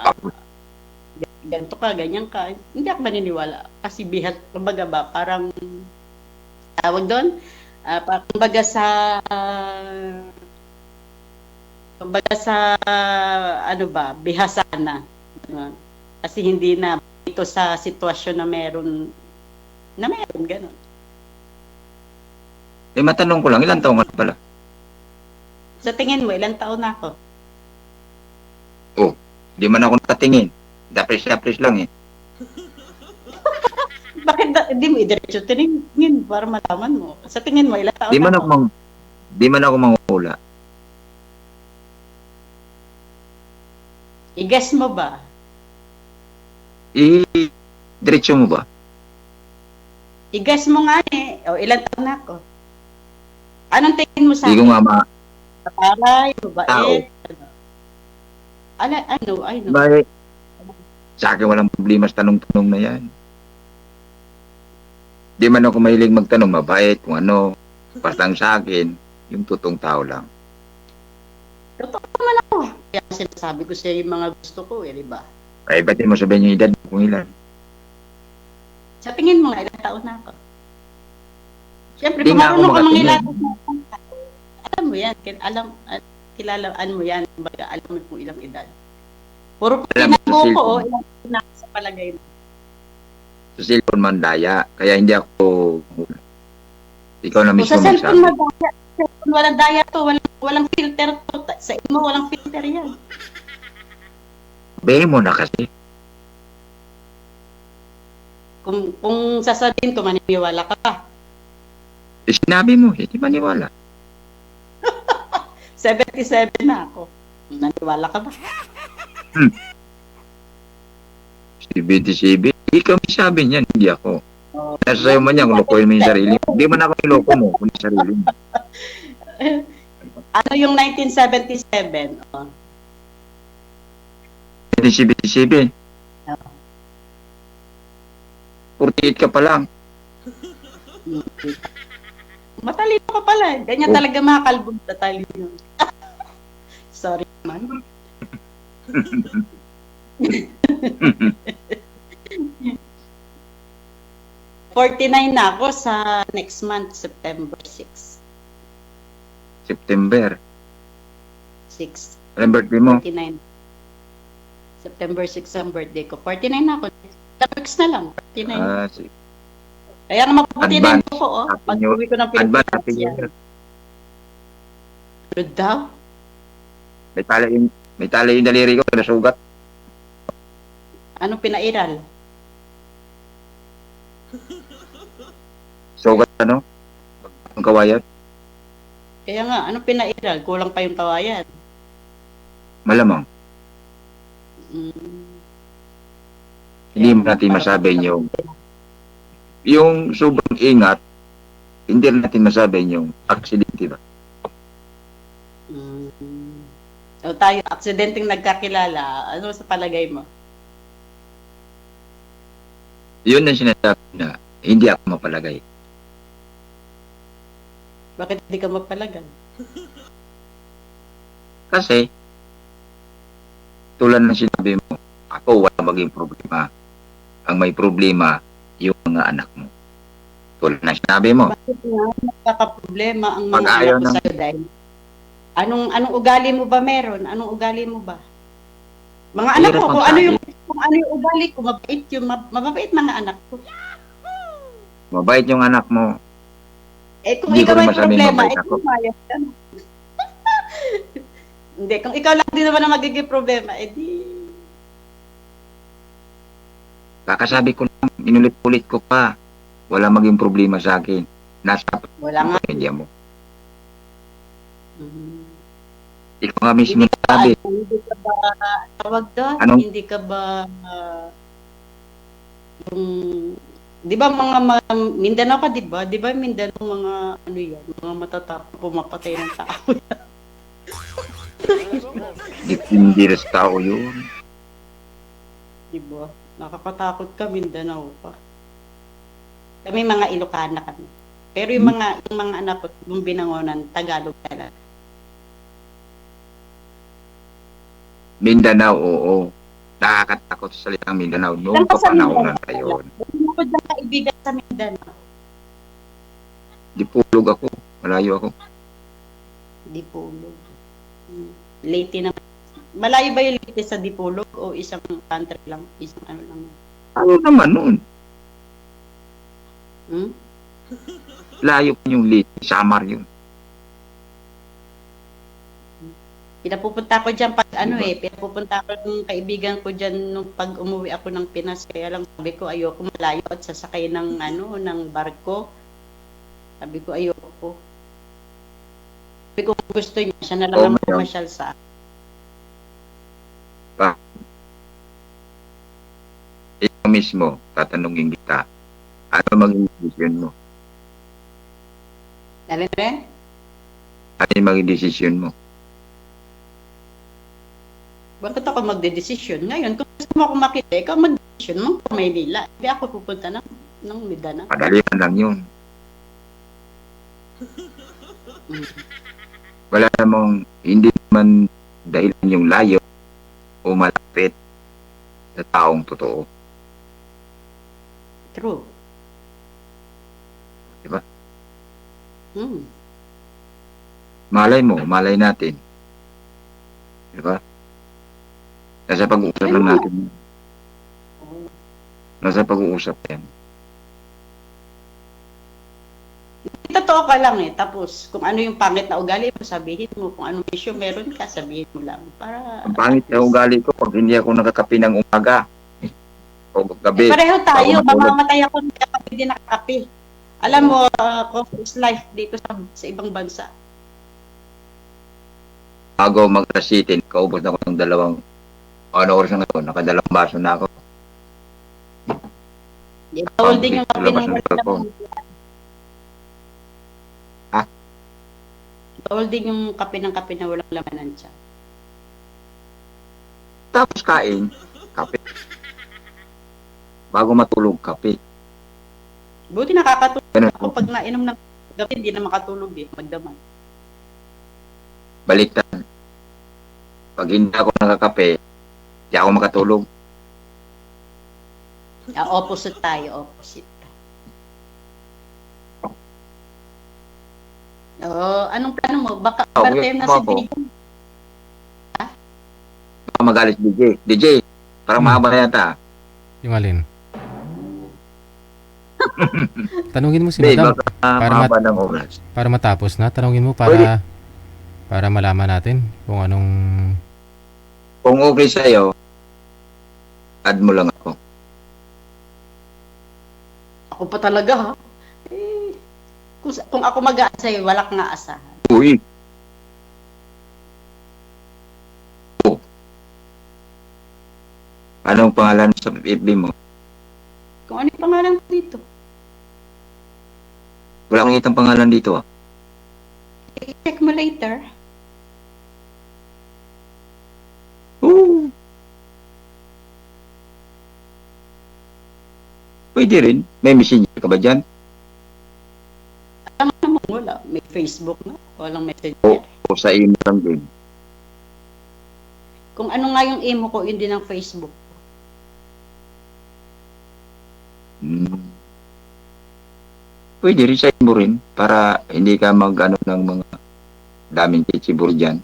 ganito ka, ganyan ka. Hindi ako maniniwala. Kasi bihat, kumbaga ba, parang tawag doon, kumbaga sa bihasa na. Kasi hindi na ito sa sitwasyon na meron, gano'n. Eh, matanong ko lang, ilang taong ka pala? Sa tingin mo, ilang taon na ako? Di man ako nakatingin. Dapres lang eh. Bakit hindi mo i-diretso tingin para malaman mo? Sa tingin mo, ilang taon Di man na ako di man ako manghula. I-guess mo ba? Diretso mo ba? I-guess mo nga eh. O, ilang taon na ako? Anong tingin mo sa Di ko nga Paray, Tao. mabait. Ano? Bakit? Sa akin walang problema sa tanong-tanong na yan. Di man ako mahilig magtanong, mabait, kung ano. Basta ang sa akin, yung totoong tao lang. Totoo naman ako. Kaya sinasabi ko sa'yo yung mga gusto ko di ba? Ay, ba't di mo sabihin yung edad kung ilan? Sa tingin mo nga, ilang taon na ako? Siyempre, Di kung nga ako marunong ka makatingin. mangilan, alam mo yan. Kilalaan mo yan. Baga, alam mo kung ilang edad. Puro Alam mo, pinago ko, cellphone. ilang taon na ako sa palagay mo. Sa cellphone man daya, kaya hindi ako... Ikaw na Kung mismo sa cellphone magsabi. madaya, cellphone walang daya to, walang filter to. Sa imo, walang filter yan. Sabihin mo na kasi. Kung sasabihin ko, maniniwala ka pa. Sinabi mo, hindi maniwala. 77 na ako. Naniwala ka ba? Si BTCB, ikaw may sabi niyan, hindi ako. Nasa sa'yo man yan, kung lukuhin mo yung sarili mo. Hindi man ako niloko mo, kung yung sarili mo. Ano yung 1977? Oh. Si BTCB. 48 ka pa lang. Matalino ka pala. Ganyan talaga mga kalbog na talino. Sorry man. $49 na ako sa next month, September 6. September. 6. Anong birthday mo? 49. September 6 ang birthday ko. 49 na ako. 2 weeks na lang. 49. Sige. Kaya nga mapuputi na Advance. ko, oh. Happy Pag New- uwi ko ng Advance, Pilipinas Happy New yan. Year. Ano daw? May tali yung daliri ko, nasugat. Anong pinairal? Sugat ano? Ang kawayan. Kaya nga, anong pinairal? Kulang pa yung kawayan. Malamang. Mm. Hindi mo natin masabi yung sobrang ingat, hindi natin masabi yung aksidente ba? O tayo, aksidenteng nagkakilala, ano sa palagay mo? Yun ang sinasabi na hindi ako mapalagay. Bakit hindi ka magpalagay? Kasi, tulad ng sinabi mo, ako wala maging problema. Ang may problema, yung mga anak mo. Tulad ng sinabi mo, Bakit nga nagkakaproblema ang mga Pag ayaw anak ko ng- sa'yo dahil anong ugali mo ba meron? Anong ugali mo ba? Mga anak Hirap ko, kung magsabi. ano yung ugali ko, mabait yung mababait mga anak ko. mabait yung anak mo. Eh kung Hindi ko ikaw rin may masabing problema, mabait eh ako. kung mayas ka na. Hindi, kung ikaw lang din naman ang magiging problema, eh di... Kakasabi ko lang, inulit-ulit ko pa. Wala maging problema sa akin. Nasa Wala nga. pamilya mo. Mhm. Ikaw nga mismo Hindi ka ba, sabi. hindi ka ba, tawag doon? Anong- Hindi ka ba, yung, di ba mga Mindanao ka, di ba? Di ba Mindanao mga, ano yan, mga matatapang pumapatay ng tao. Hindi rin sa tao yun. Di ba? Nakakatakot ka, Mindanao pa. Kami mga Ilocana kami. Pero yung mga anak ko, yung binangonan, Tagalog talaga. Mindanao, oo. Nakakatakot sa salitang Mindanao. Noong Saan ka sa papanahonan Mindanao? pa yun. Hindi ko dyan kaibigan sa Mindanao. Dipulog ako. Malayo ako. Dipolog. Leyte na. Malayo ba yung Leyte sa Dipolog o isang country lang? Isang ano lang? Ano naman nun? Hmm? Layo pa yung lit. Samar yun. Pinapupunta ko dyan pag ano pinapupunta ko ng kaibigan ko dyan nung pag umuwi ako ng Pinas. Kaya lang sabi ko ayoko malayo at sasakay ng ng barko. Sabi ko ayoko. Sabi ko kung gusto niya, siya na lang ang ngayon. pumasyal sa akin. Ikaw mismo, tatanungin kita, ano maging desisyon mo? Alin rin? Ano yung maging desisyon mo? Bakit ako magdedesisyon? Ngayon, kung gusto mo ako makita, ikaw magdedesisyon mo sa Maynila. Hindi ako pupunta ng Mindanao. Madali lang yun. Wala namang, hindi naman dahilan yung layo o malapit sa taong totoo. True. Diba? Malay natin. Diba? Nasa pag-uusap lang natin. Nasa pag-uusap yan. Totoo ka lang tapos kung ano yung pangit na ugali mo, sabihin mo. Kung anong issue meron ka, sabihin mo lang. Para Ang pangit na ugali ko pag hindi ako nakakape ng umaga o gabi. pareho tayo, Bago matulog. mamamatay ako kapag hindi nakakape. Alam mo, couples life dito sa ibang bansa. Bago mag-rasitin, kaubos na ako ng oras na ako, nakadalawang baso na ako. Bawal din yung kape Labas ng ng walang cellphone. laman. Ha? Bawal din yung kape na walang laman ng tiyan. Tapos kain, kape. Bago matulog, kape. Buti nakakatulog Ganun. ako pag nainom ng gabi, hindi na makatulog magdamag. Baliktad. Pag hindi ako nakakape, hindi ako makatulog. Opposite tayo, opposite. Anong plano mo? Baka birthday na si ako. Big. Baka magalit DJ. DJ, parang mahaba na yata. Yung alin? Tanungin mo si Hindi, Madam baka Para mahaba ng oras. para matapos na. Tanungin mo Pwede. para malaman natin kung anong Kung okay sa'yo, add mo lang ako. Ako pa talaga ha. Kung ako mag-aasay, wala kang aasahan. Uy! Oh. Anong pangalan sa FB mo? Kung ano yung pangalan ko dito. Wala akong itang pangalan dito ah. Check mo later. Oo. Pwede rin. May messenger ka ba dyan? Alam mo naman wala. May Facebook na. Walang messenger. O sa email lang din. Kung ano nga yung emo ko, yun din ang Facebook. Pwede rin sa mo rin para hindi ka mag-ano ng mga daming kitsibur dyan.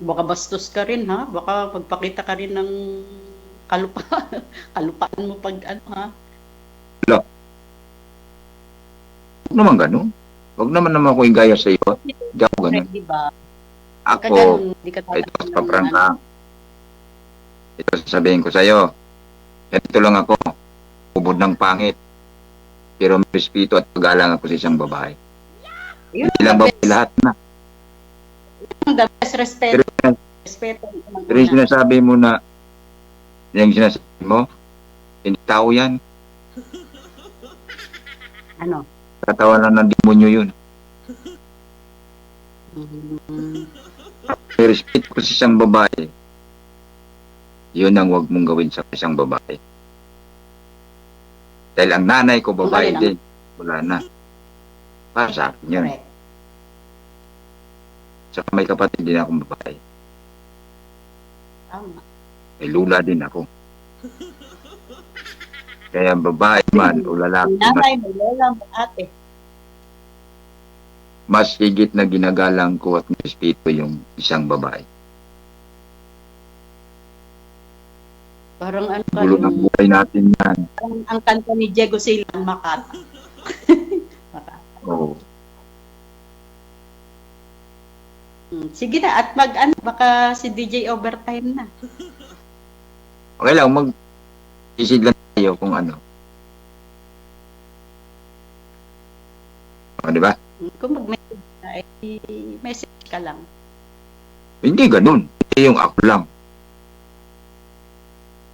Baka bastos ka rin ha. Baka magpakita ka rin ng kalupaan. Kalupaan mo pag ano ha. Huwag naman gano'n. Huwag naman ako yung gaya sa iyo. Hindi ako gano'n. Di ba? Ako, Di ka ito tatanggap sa ng prangka. Ito sasabihin ko sa iyo. Ito lang ako. Ubod ng pangit. Pero may respeto at pagalang ako sa isang babae. Yun, Hindi lang babae lahat na. the best respect. Pero, Respeto. pero yung sinasabi mo na yung sinasabi mo, hindi tao yan. Ano? Katawanan ng demonyo yun. May respeto ko sa isang babae. Yun ang huwag mong gawin sa isang babae. Dahil ang nanay ko babae Okay lang. din. Wala na. Para sa akin yun. Correct. Saka may kapatid din akong babae. Tama. May lula din ako. Kaya babae man o lalaki, Nanay mo, lola mo, ate. mas higit na ginagalang ko at may respeto yung isang babae. Parang ano ka Gulo ng yung, buhay natin yan. ang kanta ni Diego Silang Makata. Makata. Oo. Sige na, at ano, baka si DJ overtime na. Okay lang, isid lang tayo kung ano. O, di ba? Kung mag-message ka, message ka lang. Hindi ganun. Hindi yung ako lang.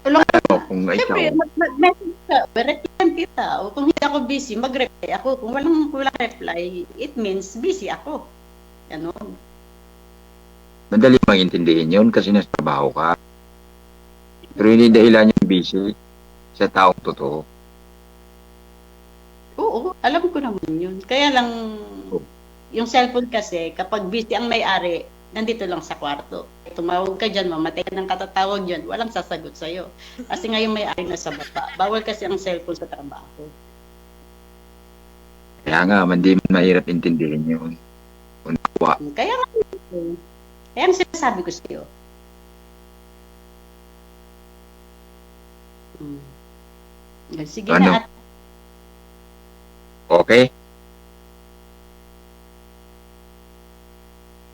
Tulong Ano, kung ikaw. Siyempre, mag-message ka, reply kita. O kung hindi ako busy, mag-reply ako. Kung walang reply, it means busy ako. Ano? Madali maintindihin yun kasi nasa trabaho ka. Pero hindi dahilan yung busy sa taong totoo. Oo, alam ko naman yun. Kaya lang, yung cellphone kasi, kapag busy ang may-ari, nandito lang sa kwarto. Tumawag ka dyan, mamatay ka ng katatawag dyan, walang sasagot sa'yo. Kasi nga yung may-ari na sa baba. Bawal kasi ang cellphone sa trabaho. Kaya nga, hindi man mahirap intindihin yun. Unawa. Kaya nga, kaya ang sinasabi ko sa'yo. Sige Ano? na at Okay?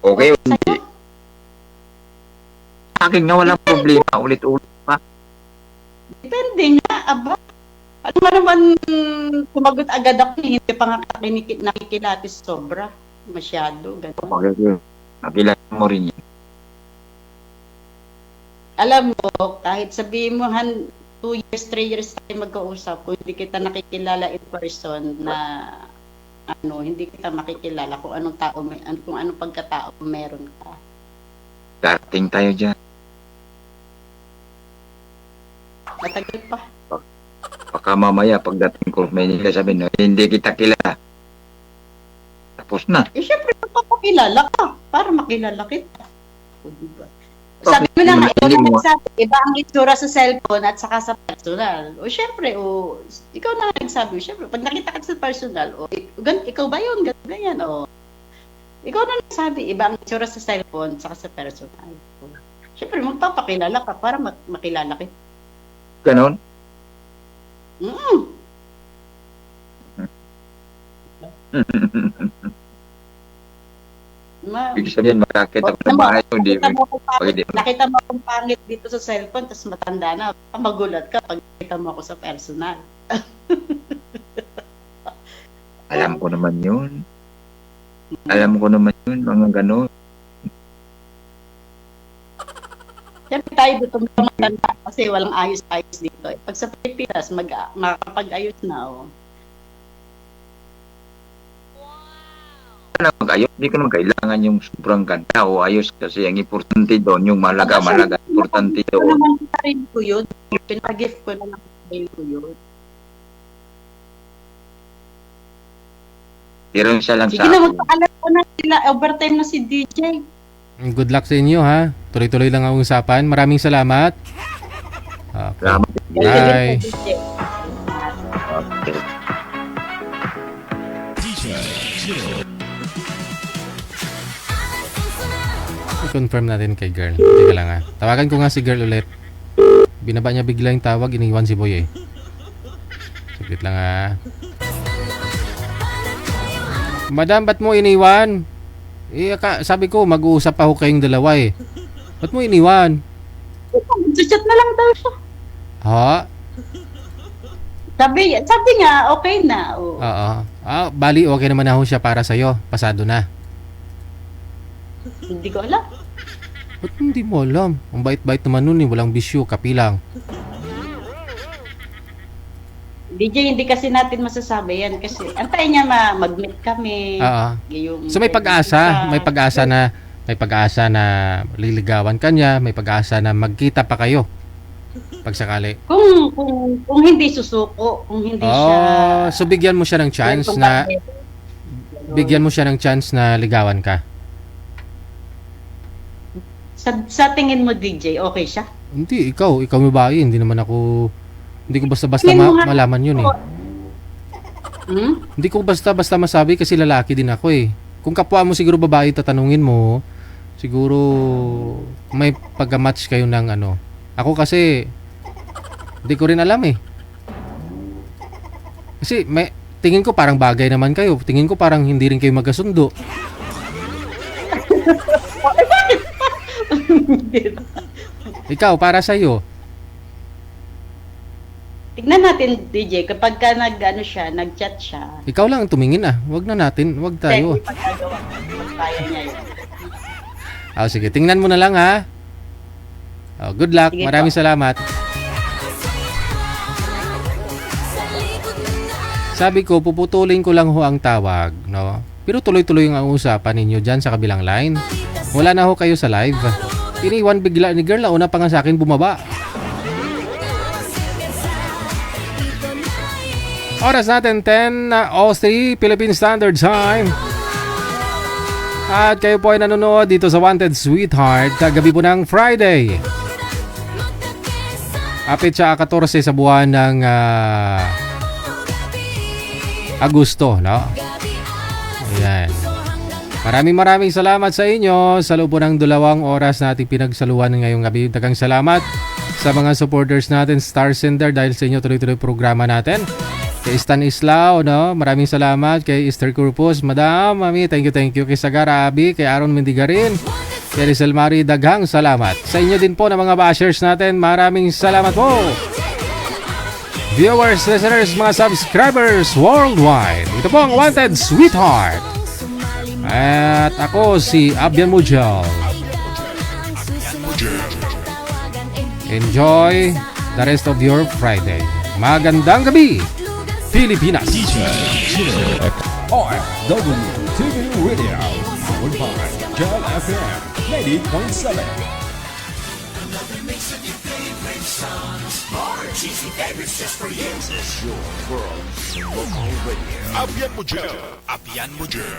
Okay o hindi? Sa akin nga walang problema. Ulit-ulit pa. depende nga, aba. Ano nga naman, sumagot agad ako, hindi pa nga nakikilatis sobra. Masyado, gano'n. Okay. Nakilala mo rin yan. Alam mo, kahit sabihin mo, 2 years, 3 years tayo magkausap, kung hindi kita nakikilala in person na hindi kita makikilala kung anong tao, kung anong pagkatao meron ka. Dating tayo dyan. Matagal pa. Baka mamaya pagdating ko, may nila sabihin na hindi kita kilala. Tapos na. Syempre, magpapakilala ka para makilala kita. O, diba? Sabi mo na nga, ikaw Hindi na mo- nagsabi, iba ang itsura sa cellphone at saka sa personal. O syempre, ikaw na nagsabi, syempre, pag nakita ka sa personal, ikaw ba yun? Ganyan, ikaw na nagsabi, iba ang itsura sa cellphone at saka sa personal. Syempre, magpapakilala ka para makilala kita. Ganon. Ibig sabihin, makakita ko ng bahay ko, hindi. Pwede. Nakita mo akong pangit dito sa cellphone, tapos matanda na, magulat ka pag nakita mo ako sa personal. Alam ko naman yun. Alam ko naman yun, mga ganon. Siyempre tayo dito matanda kasi walang ayos-ayos dito. Pag sa Pilipinas, makakapag-ayos na. Mag-ayos, hindi ko naman kailangan yung sobrang ganda o ayos kasi ang importante doon, yung malaga, importante Ito doon. naman sa sarili ko yun. Pinag-gift ko na lang sa sarili ko yun. Pero isa lang Sige sa na, akin. magpaalam ko na sila. Overtime na si DJ. Good luck sa inyo ha. Tuloy-tuloy lang ang usapan. Maraming salamat. Okay. Salamat. Bye. DJ. Okay. I-confirm natin kay girl. Teka lang ha. Tawagan ko nga si girl ulit. Binaba niya bigla yung tawag. Iniwan si boy eh. Saglit lang ha. Madam, ba't mo iniwan? Sabi ko, mag-uusap ako kayong dalawa eh. Ba't mo iniwan? Chat na lang daw siya. Ha? Sabi niya, okay na. Oo. Bali, okay naman ako siya para sa'yo. Pasado na. Hindi ko alam. Ba't hindi mo alam? Ang bait-bait naman nun eh. Walang bisyo, kapilang. DJ, hindi kasi natin masasabi yan kasi antayin niya mag-meet kami. Oo. Yung, So may pag-asa. May pag-asa na liligawan ka niya. May pag-asa na magkita pa kayo. Pag sakali. Kung hindi susuko, kung hindi siya... So bigyan mo siya ng chance na ligawan ka. Sa tingin mo, DJ, okay siya? Hindi, ikaw babae. Hindi ko basta-basta Tingin mo nga- malaman yun eh. Hmm? Hindi ko basta-basta masabi kasi lalaki din ako eh. Kung kapwa mo siguro babae tatanungin mo, siguro may pagka-match kayo ng ano. Ako kasi hindi ko rin alam eh. Kasi tingin ko parang bagay naman kayo. Tingin ko parang hindi rin kayo magkasundo. Ikaw, para sa'yo. Tignan natin, DJ, kapag ka nag-chat siya, Ikaw lang ang tumingin Wag na natin, wag tayo. hindi pagkagawa, magkaya niya yun. Sige, tingnan mo na lang ha. Good luck. Sige Maraming po. salamat. Sabi ko, puputulin ko lang ho ang tawag, no? Pero tuloy-tuloy ang usapan ninyo dyan sa kabilang line. Wala na ho kayo sa live. Iniwan bigla ni girl, una pa nga sa akin bumaba. Oras natin 10:03 Philippine Standard Time. At kayo po ay nanonood dito sa Wanted Sweetheart kagabi po ng Friday. Apit siya 14 sa buwan ng Agosto, no? Ayan. Maraming salamat sa inyo sa loob po ng 2 oras na ating pinagsaluhan ngayong gabi. Daghang salamat sa mga supporters natin, Star Sender, dahil sa inyo tuloy-tuloy programa natin. Kay Stan Islao, no? Maraming salamat. Kay Esther Corpus, Madam, Mami, thank you. Kay Sagara Abi, kay Aaron Mendigarin, kay Rizal Mari, daghang salamat. Sa inyo din po na mga bashers natin, maraming salamat po. Viewers, listeners, mga subscribers worldwide. Ito po ang Wanted Sweetheart. At ako si Abian Mujal. Enjoy the rest of your Friday. Magandang gabi, Pilipinas. OFW TV Radio, powered by Jal FM 90.7. Abian Mujal.